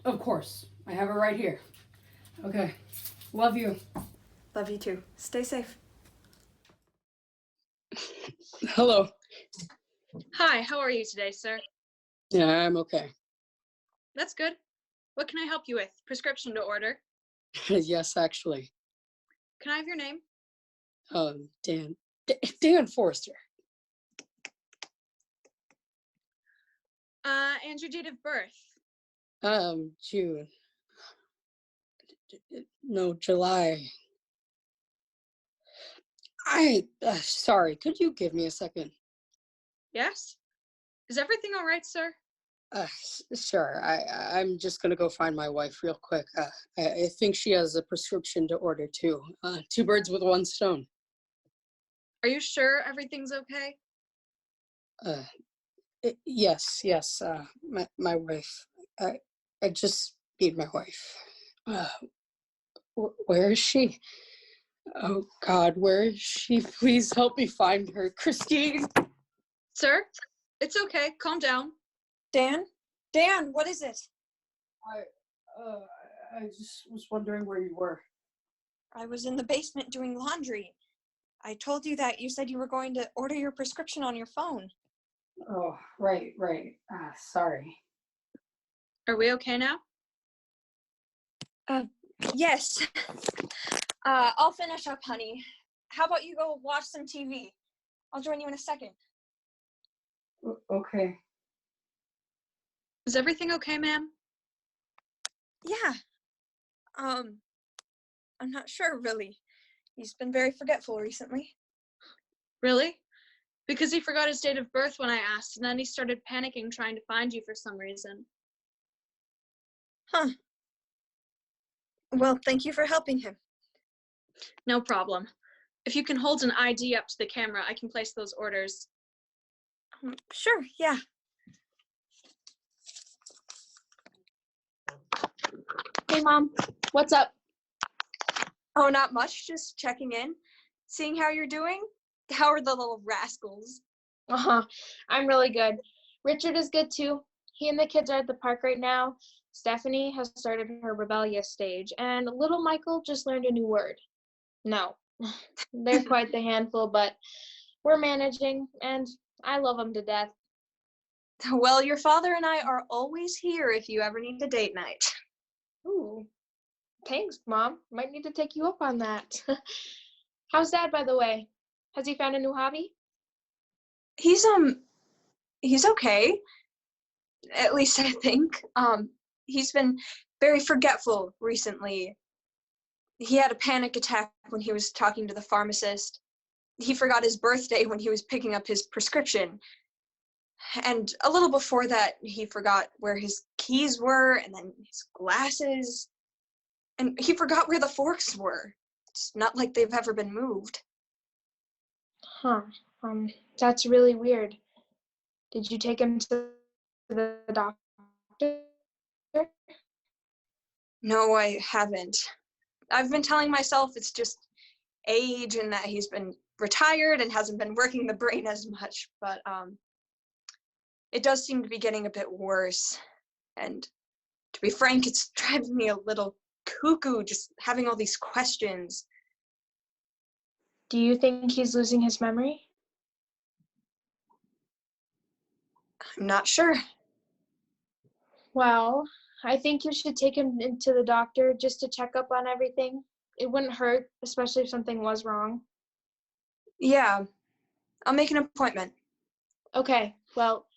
Of course. I have it right here. Okay. Love you. Love you too. Stay safe. Hello. Hi, how are you today, sir? Yeah, I'm okay. That's good. What can I help you with? Prescription to order. Yes, actually. Can I have your name? Dan Forrester. And your date of birth. June. No, July. Sorry, could you give me a second? Yes? Is everything all right, sir? Sure. I'm just gonna go find my wife real quick. I think she has a prescription to order too. 2 birds with 1 stone. Are you sure everything's okay? Yes. My wife. I just need my wife. Where is she? Oh God, where is she? Please help me find her, Christine. Sir, it's okay. Calm down. Dan, what is it? I just was wondering where you were. I was in the basement doing laundry. I told you that. You said you were going to order your prescription on your phone. Oh, right. Sorry. Are we okay now? Yes. I'll finish up, honey. How about you go watch some TV? I'll join you in a second. Okay. Is everything okay, ma'am? Yeah. I'm not sure, really. He's been very forgetful recently. Really? Because he forgot his date of birth when I asked, and then he started panicking trying to find you for some reason. Huh. Well, thank you for helping him. No problem. If you can hold an ID up to the camera, I can place those orders. Sure, yeah. Hey, Mom. What's up? Oh, not much. Just checking in. Seeing how you're doing. How are the little rascals? I'm really good. Richard is good too. He and the kids are at the park right now. Stephanie has started her rebellious stage, and little Michael just learned a new word. No. They're quite the handful, but we're managing, and I love them to death. Well, your father and I are always here if you ever need a date night. Ooh. Thanks, Mom. Might need to take you up on that. How's Dad, by the way? Has he found a new hobby? He's okay. At least I think. He's been very forgetful recently. He had a panic attack when he was talking to the pharmacist. He forgot his birthday when he was picking up his prescription. And a little before that, he forgot where his keys were, and then his glasses. And he forgot where the forks were. It's not like they've ever been moved. Huh. That's really weird. Did you take him to the doctor? No, I haven't. I've been telling myself it's just age and that he's been retired and hasn't been working the brain as much, but it does seem to be getting a bit worse. And to be frank, it's driving me a little cuckoo just having all these questions. Do you think he's losing his memory? I'm not sure. Well, I think you should take him into the doctor just to check up on everything. It wouldn't hurt, especially if something was wrong. Yeah, I'll make an appointment. Okay, well,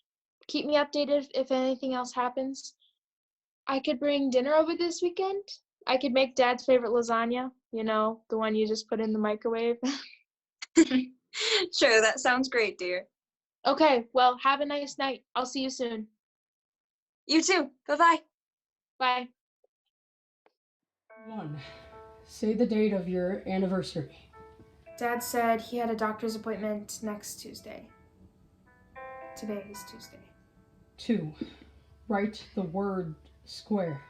keep me updated if anything else happens. I could bring dinner over this weekend. I could make Dad's favorite lasagna, the one you just put in the microwave. Sure, that sounds great, dear. Okay, well, have a nice night. I'll see you soon. You too. Bye-bye. Bye. 1. Say the date of your anniversary. Dad said he had a doctor's appointment next Tuesday. Today is Tuesday. 2. Write the word square.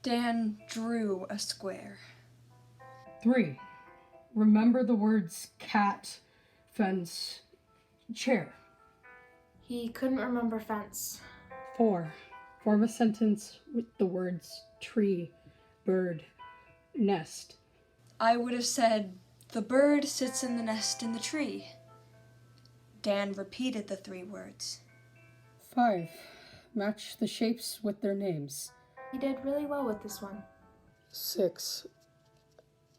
Dan drew a square. 3. Remember the words cat, fence, chair. He couldn't remember fence. 4. Form a sentence with the words tree, bird, nest. I would have said, the bird sits in the nest in the tree. Dan repeated the 3 words. 5. Match the shapes with their names. He did really well with this one. 6.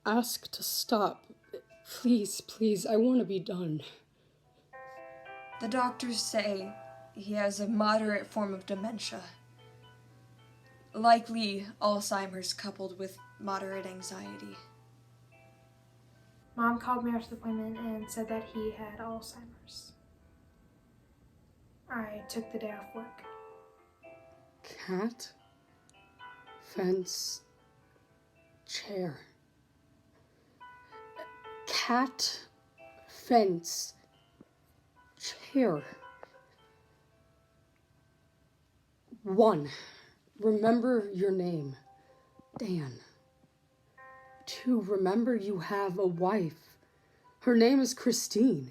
Ask to stop. Please, I want to be done. The doctors say he has a moderate form of dementia. Likely Alzheimer's coupled with moderate anxiety. Mom called me after the appointment and said that he had Alzheimer's. I took the day off work. Cat, fence, chair. Cat, fence, chair. 1. Remember your name, Dan. 2. Remember you have a wife. Her name is Christine.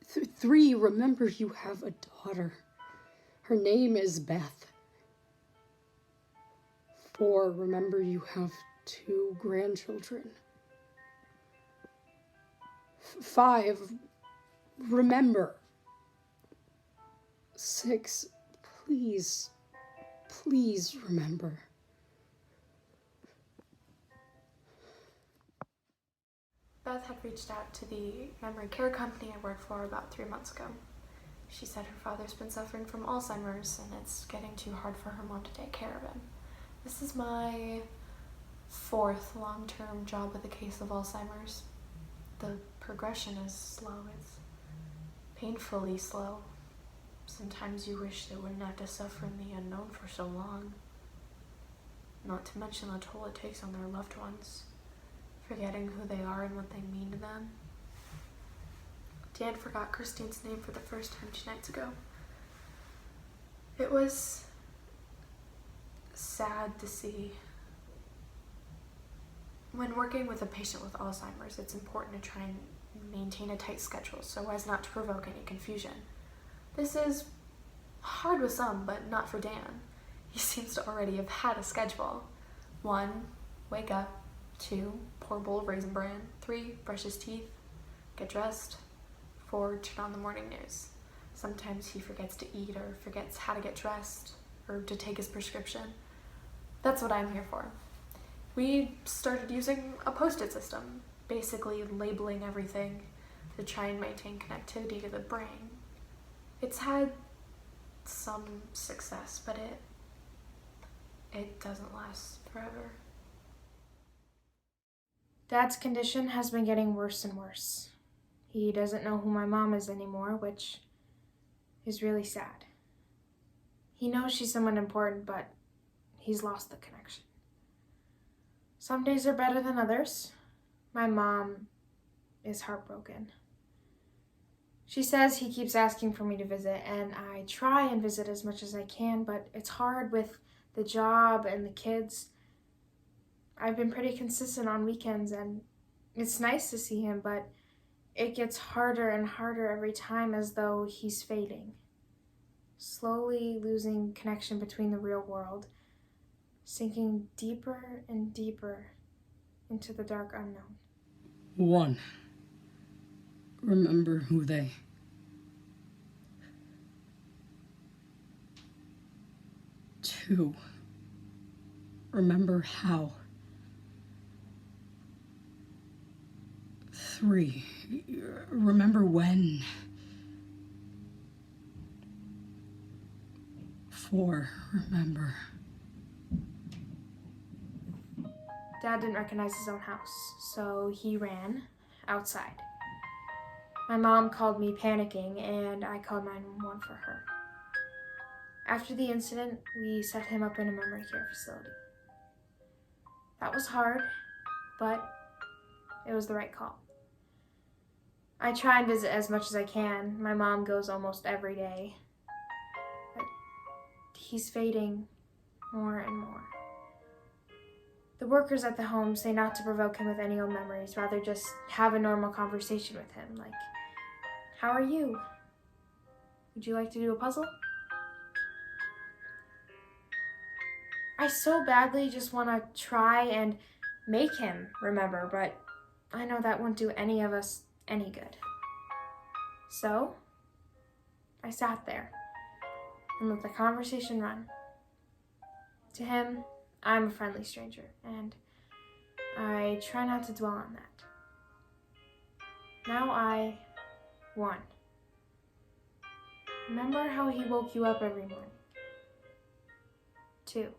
3. Remember you have a daughter. Her name is Beth. 4. Remember you have 2 grandchildren. 5. Remember. 6. Please remember. Beth had reached out to the memory care company I worked for about 3 months ago. She said her father's been suffering from Alzheimer's and it's getting too hard for her mom to take care of him. This is my 4th long-term job with a case of Alzheimer's. The progression is slow. It's painfully slow. Sometimes you wish they wouldn't have to suffer in the unknown for so long. Not to mention the toll it takes on their loved ones, forgetting who they are and what they mean to them. Dan forgot Christine's name for the first time 2 nights ago. It was sad to see. When working with a patient with Alzheimer's, it's important to try and maintain a tight schedule so as not to provoke any confusion. This is hard with some, but not for Dan. He seems to already have had a schedule. 1, wake up. 2, pour a bowl of Raisin Bran. 3, brush his teeth, get dressed. 4, turn on the morning news. Sometimes he forgets to eat or forgets how to get dressed or to take his prescription. That's what I'm here for. We started using a post-it system, basically labeling everything to try and maintain connectivity to the brain. It's had some success, but it doesn't last forever. Dad's condition has been getting worse and worse. He doesn't know who my mom is anymore, which is really sad. He knows she's someone important, but he's lost the connection. Some days are better than others. My mom is heartbroken. She says he keeps asking for me to visit, and I try and visit as much as I can, but it's hard with the job and the kids. I've been pretty consistent on weekends, and it's nice to see him, but it gets harder and harder every time, as though he's fading, slowly losing connection between the real world, sinking deeper and deeper into the dark unknown. 1, remember who they. 2, remember how. 3, remember when. 4, remember. Dad didn't recognize his own house, so he ran outside. My mom called me panicking, and I called 911 for her. After the incident, we set him up in a memory care facility. That was hard, but it was the right call. I try and visit as much as I can. My mom goes almost every day. But he's fading more and more. The workers at the home say not to provoke him with any old memories, rather just have a normal conversation with him, like, how are you? Would you like to do a puzzle? I so badly just want to try and make him remember, but I know that won't do any of us any good. So, I sat there and let the conversation run. To him, I'm a friendly stranger, and I try not to dwell on that. Now 1. Remember how he woke you up every morning. 2.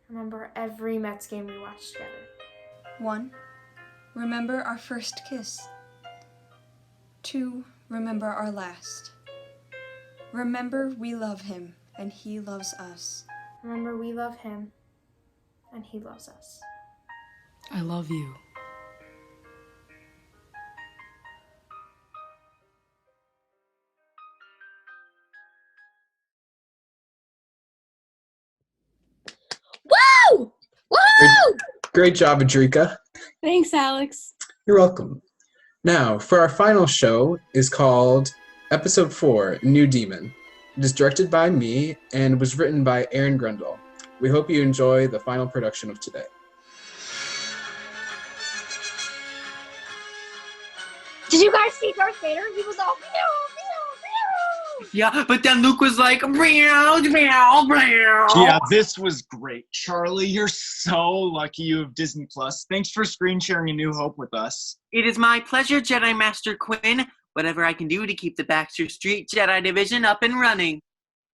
Remember every Mets game we watched together. 1, remember our first kiss. 2, remember our last. Remember we love him and he loves us. Remember we love him and he loves us. I love you. Woo! Woohoo! Great job, Adrika. Thanks, Alex. You're welcome. Now, for our final show is called Episode 4, New Demon. It is directed by me and was written by Aaron Grundle. We hope you enjoy the final production of today. Did you guys see Darth Vader? He was all meow, Yeah, but then Luke was like, meow, meow, meow. Yeah, this was great. Charlie, you're so lucky you have Disney Plus. Thanks for screen sharing A New Hope with us. It is my pleasure, Jedi Master Quinn. whatever I can do to keep the Baxter Street Jedi Division up and running.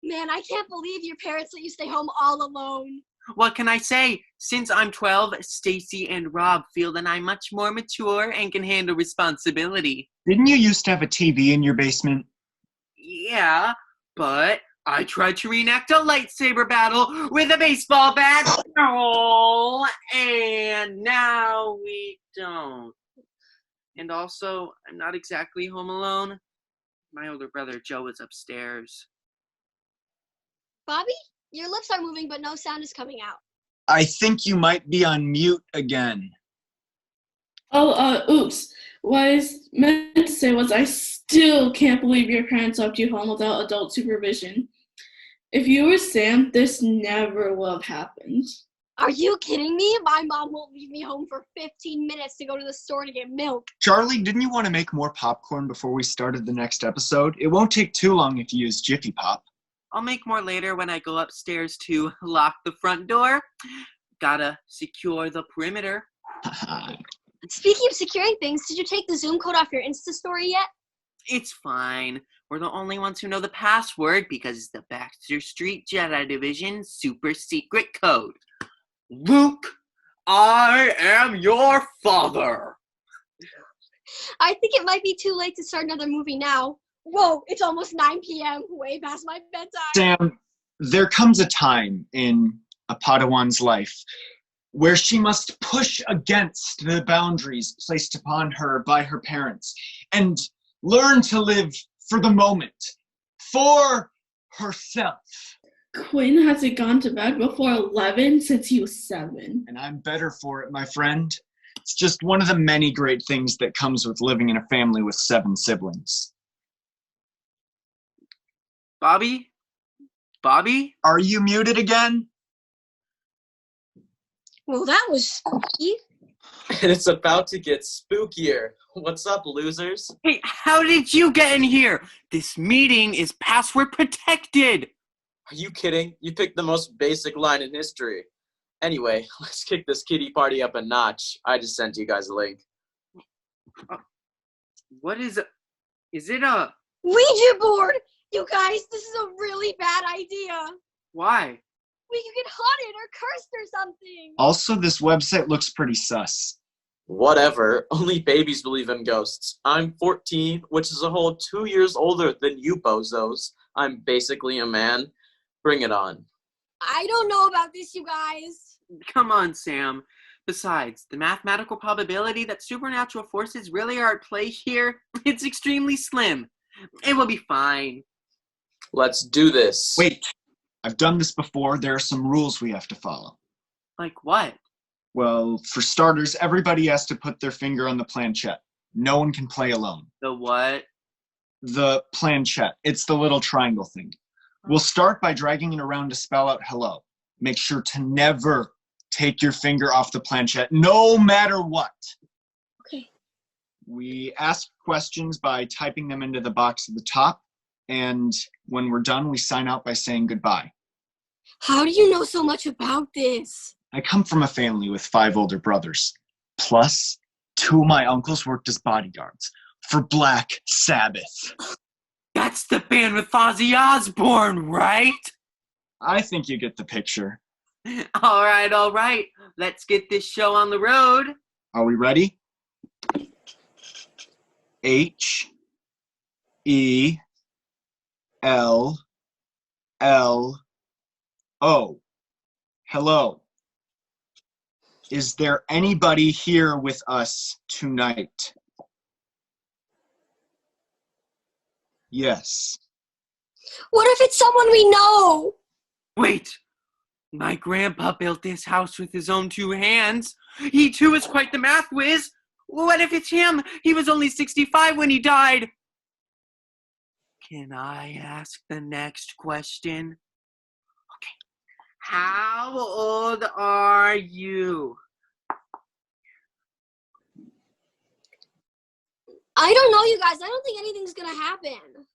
Man, I can't believe your parents let you stay home all alone. What can I say? Since I'm 12, Stacy and Rob feel that I'm much more mature and can handle responsibility. Didn't you used to have a TV in your basement? Yeah, but I tried to reenact a lightsaber battle with a baseball bat. Oh, and now we don't. And also, I'm not exactly home alone. My older brother Joe is upstairs. Bobby, your lips are moving, but no sound is coming out. I think you might be on mute again. Oh, oops. What I meant to say was I still can't believe your parents left you home without adult supervision. If you were Sam, this never would have happened. Are you kidding me? My mom won't leave me home for 15 minutes to go to the store to get milk. Charlie, didn't you want to make more popcorn before we started the next episode? It won't take too long if you use Jiffy Pop. I'll make more later when I go upstairs to lock the front door. Gotta secure the perimeter. Speaking of securing things, did you take the Zoom code off your Insta story yet? It's fine. We're the only ones who know the password because it's the Baxter Street Jedi Division super secret code. Luke, I am your father. I think it might be too late to start another movie now. Whoa, it's almost 9 p.m., way past my bedtime. Sam, there comes a time in a Padawan's life where she must push against the boundaries placed upon her by her parents and learn to live for the moment, for herself. Quinn hasn't gone to bed before 11 since he was 7. And I'm better for it, my friend. It's just one of the many great things that comes with living in a family with 7 siblings. Bobby? Bobby? Are you muted again? Well, that was spooky. And it's about to get spookier. What's up, losers? Hey, how did you get in here? This meeting is password protected. Are you kidding? You picked the most basic line in history. Anyway, let's kick this kiddie party up a notch. I just sent you guys a link. What is it a... Ouija board! You guys, this is a really bad idea. Why? We could get haunted or cursed or something. Also, this website looks pretty sus. Whatever. Only babies believe in ghosts. I'm 14, which is a whole 2 years older than you bozos. I'm basically a man. Bring it on. I don't know about this, you guys. Come on, Sam. Besides, the mathematical probability that supernatural forces really are at play here, it's extremely slim. It will be fine. Let's do this. Wait. I've done this before. There are some rules we have to follow. Like what? Well, for starters, everybody has to put their finger on the planchette. No one can play alone. The what? The planchette. It's the little triangle thing. We'll start by dragging it around to spell out hello. Make sure to never take your finger off the planchette, no matter what. Okay. We ask questions by typing them into the box at the top, and when we're done, we sign out by saying goodbye. How do you know so much about this? I come from a family with 5 older brothers. Plus, 2 of my uncles worked as bodyguards for Black Sabbath. That's the band with Ozzy Osbourne, right? I think you get the picture. All right. Let's get this show on the road. Are we ready? H-E-L-L-O. Hello. Is there anybody here with us tonight? Yes. What if it's someone we know? Wait. My grandpa built this house with his own 2 hands. He too is quite the math whiz. What if it's him? He was only 65 when he died. Can I ask the next question? Okay. How old are you? I don't know, you guys. I don't think anything's gonna happen.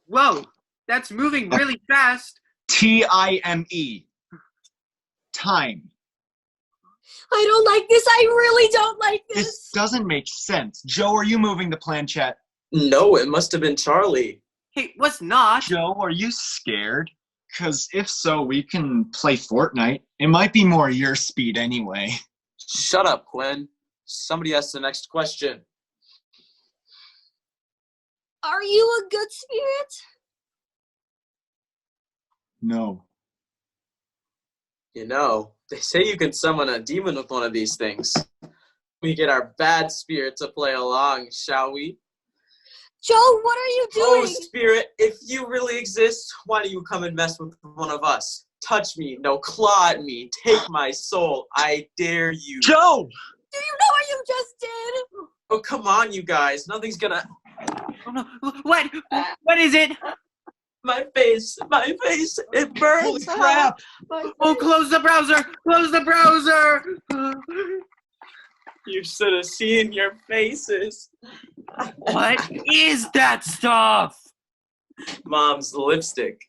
Whoa, that's moving really fast. T-I-M-E. Time. I don't like this. I really don't like this. This doesn't make sense. Joe, are you moving the planchette? No, it must have been Charlie. It was not. Joe, are you scared? Because if so, we can play Fortnite. It might be more your speed anyway. Shut up, Quinn. Somebody ask the next question. Are you a good spirit? No. You know, they say you can summon a demon with one of these things. We get our bad spirit to play along, shall we? Joe, what are you doing? Oh, spirit, if you really exist, why don't you come and mess with one of us? Touch me, no, claw at me, take my soul, I dare you. Joe! Do you know what you just did? Oh, come on, you guys, nothing's gonna... Oh, no. What? What is it? My face, it burns. Holy crap! Oh, close the browser! Close the browser! You should have seen your faces. What is that stuff? Mom's lipstick.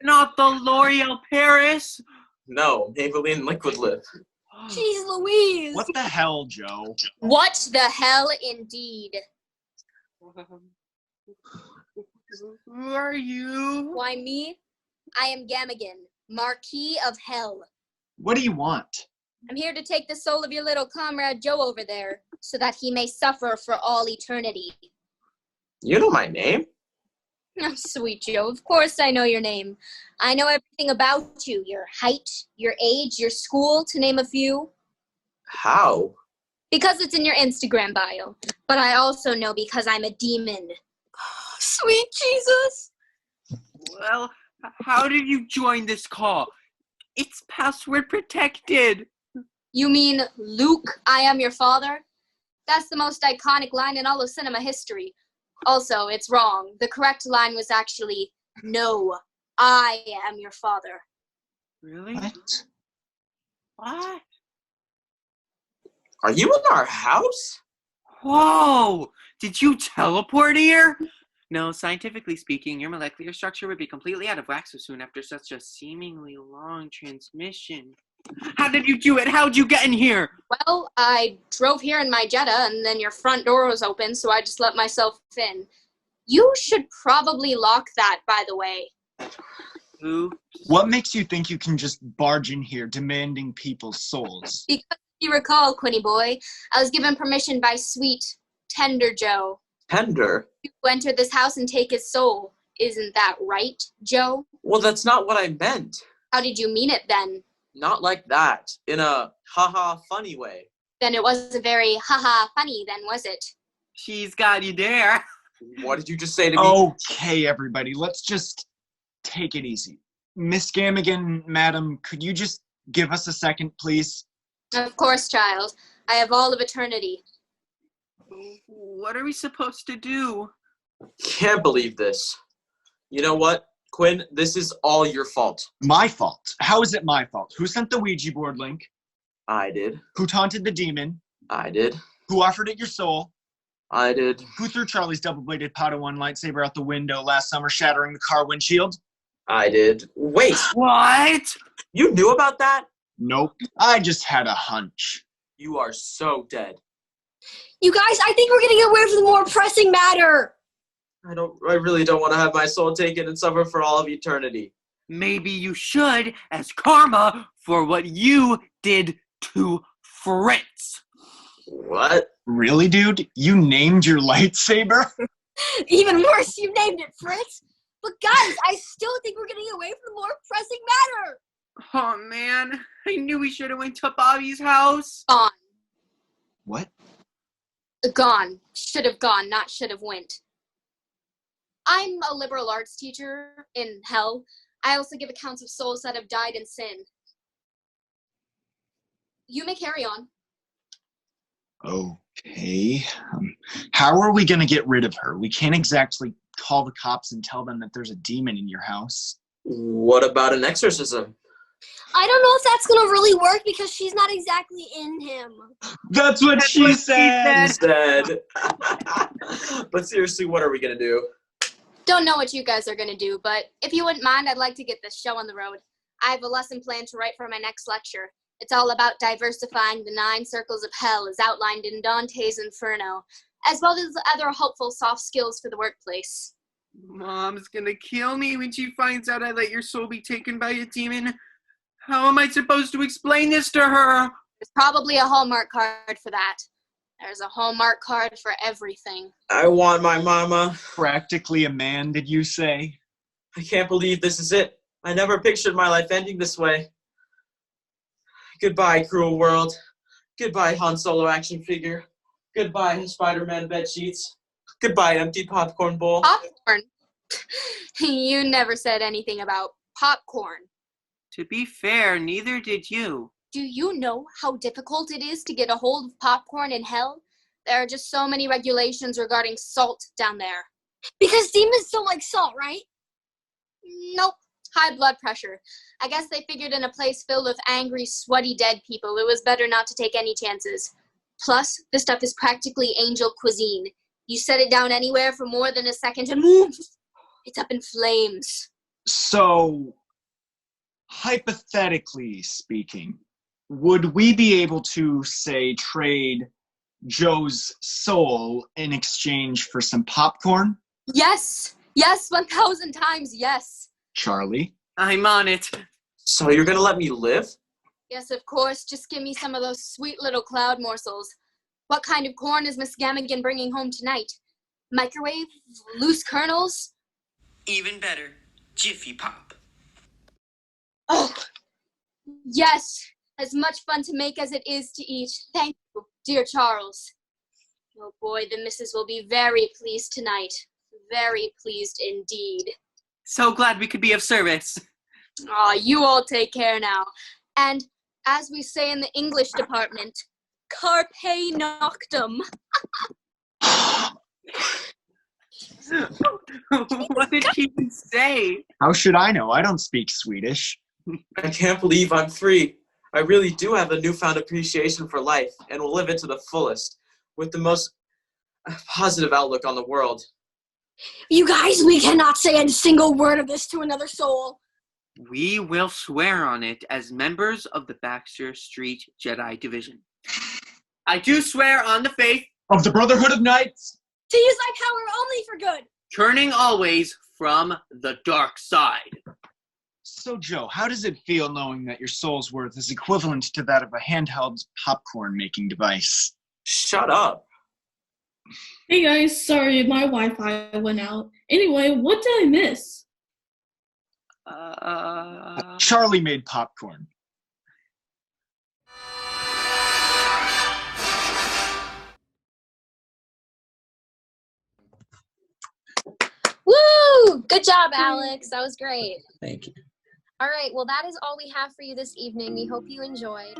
Not the L'Oreal Paris? No, Maybelline Liquid Lip. Jeez Louise. What the hell, Joe? What the hell indeed? Who are you? Why me? I am Gamagan, Marquis of Hell. What do you want? I'm here to take the soul of your little comrade Joe over there, so that he may suffer for all eternity. You know my name? Oh, sweet Joe, of course I know your name. I know everything about you, your height, your age, your school, to name a few. How? Because it's in your Instagram bio. But I also know because I'm a demon. Sweet Jesus. Well, how did you join this call? It's password protected. You mean, Luke, I am your father? That's the most iconic line in all of cinema history. Also, it's wrong. The correct line was actually, no, I am your father. Really? What? What? Are you in our house? Whoa! Did you teleport here? No, scientifically speaking, your molecular structure would be completely out of whack so soon after such a seemingly long transmission. How did you do it? How'd you get in here? Well, I drove here in my Jetta, and then your front door was open, so I just let myself in. You should probably lock that, by the way. Oops. What makes you think you can just barge in here demanding people's souls? Because if you recall, Quinny boy, I was given permission by sweet, tender Joe Tender? to enter this house and take his soul. Isn't that right, Joe? Well, that's not what I meant. How did you mean it then? Not like that. In a haha funny way. Then it wasn't very haha funny then, was it? She's got you there. What did you just say to me? Okay, everybody, let's just take it easy. Miss Gamigan, madam, could you just give us a second, please? Of course, child. I have all of eternity. What are we supposed to do? Can't believe this. You know what, Quinn? This is all your fault. My fault? How is it my fault? Who sent the Ouija board link? I did. Who taunted the demon? I did. Who offered it your soul? I did. Who threw Charlie's double-bladed Padawan lightsaber out the window last summer, shattering the car windshield? I did. Wait! What? You knew about that? Nope. I just had a hunch. You are so dead. You guys, I think we're getting away from the more pressing matter. I really don't want to have my soul taken and suffer for all of eternity. Maybe you should, as karma for what you did to Fritz. What? Really, dude? You named your lightsaber? Even worse, you named it Fritz. But guys, I still think we're getting away from the more pressing matter. Oh man, I knew we should have went to Bobby's house. Gone. What? Gone. Should have gone, not should have went. I'm a liberal arts teacher in hell. I also give accounts of souls that have died in sin. You may carry on. Okay. How are we going to get rid of her? We can't exactly call the cops and tell them that there's a demon in your house. What about an exorcism? I don't know if that's gonna really work because she's not exactly in him. That's what she said. But seriously, what are we gonna do? Don't know what you guys are gonna do, but if you wouldn't mind, I'd like to get this show on the road. I have a lesson planned to write for my next lecture. It's all about diversifying the 9 circles of hell as outlined in Dante's Inferno. as well as other helpful soft skills for the workplace. Mom's gonna kill me when she finds out I let your soul be taken by a demon. How am I supposed to explain this to her? There's probably a Hallmark card for that. There's a Hallmark card for everything. I want my mama. Practically a man, did you say? I can't believe this is it. I never pictured my life ending this way. Goodbye, cruel world. Goodbye, Han Solo action figure. Goodbye, Spider-Man bed sheets. Goodbye, empty popcorn bowl. Popcorn? You never said anything about popcorn. To be fair, neither did you. Do you know how difficult it is to get a hold of popcorn in hell? There are just so many regulations regarding salt down there. Because demons don't like salt, right? Nope. High blood pressure. I guess they figured in a place filled with angry, sweaty dead people, it was better not to take any chances. Plus, this stuff is practically angel cuisine. You set it down anywhere for more than a second and move! It's up in flames. So, hypothetically speaking, would we be able to, say, trade Joe's soul in exchange for some popcorn? Yes! Yes, 1,000 times yes! Charlie? I'm on it. So you're gonna let me live? Yes, of course. Just give me some of those sweet little cloud morsels. What kind of corn is Miss Gammigan bringing home tonight? Microwave? Loose kernels? Even better, Jiffy Pop. Oh, yes! As much fun to make as it is to eat. Thank you, dear Charles. Oh boy, the missus will be very pleased tonight. Very pleased indeed. So glad we could be of service. Aw, you all take care now. And, as we say in the English department, carpe noctem. What did he say? How should I know? I don't speak Swedish. I can't believe I'm free. I really do have a newfound appreciation for life and will live it to the fullest with the most positive outlook on the world. You guys, we cannot say a single word of this to another soul. We will swear on it as members of the Baxter Street Jedi Division. I do swear on the faith of the Brotherhood of Knights to use my power only for good, turning always from the dark side. So, Joe, how does it feel knowing that your soul's worth is equivalent to that of a handheld popcorn-making device? Shut up. Hey guys, sorry, my Wi-Fi went out. Anyway, what did I miss? Charlie made popcorn. Woo! Good job, Alex. That was great. Thank you. All right, well, that is all we have for you this evening. We hope you enjoyed.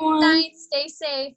Good night. Stay safe.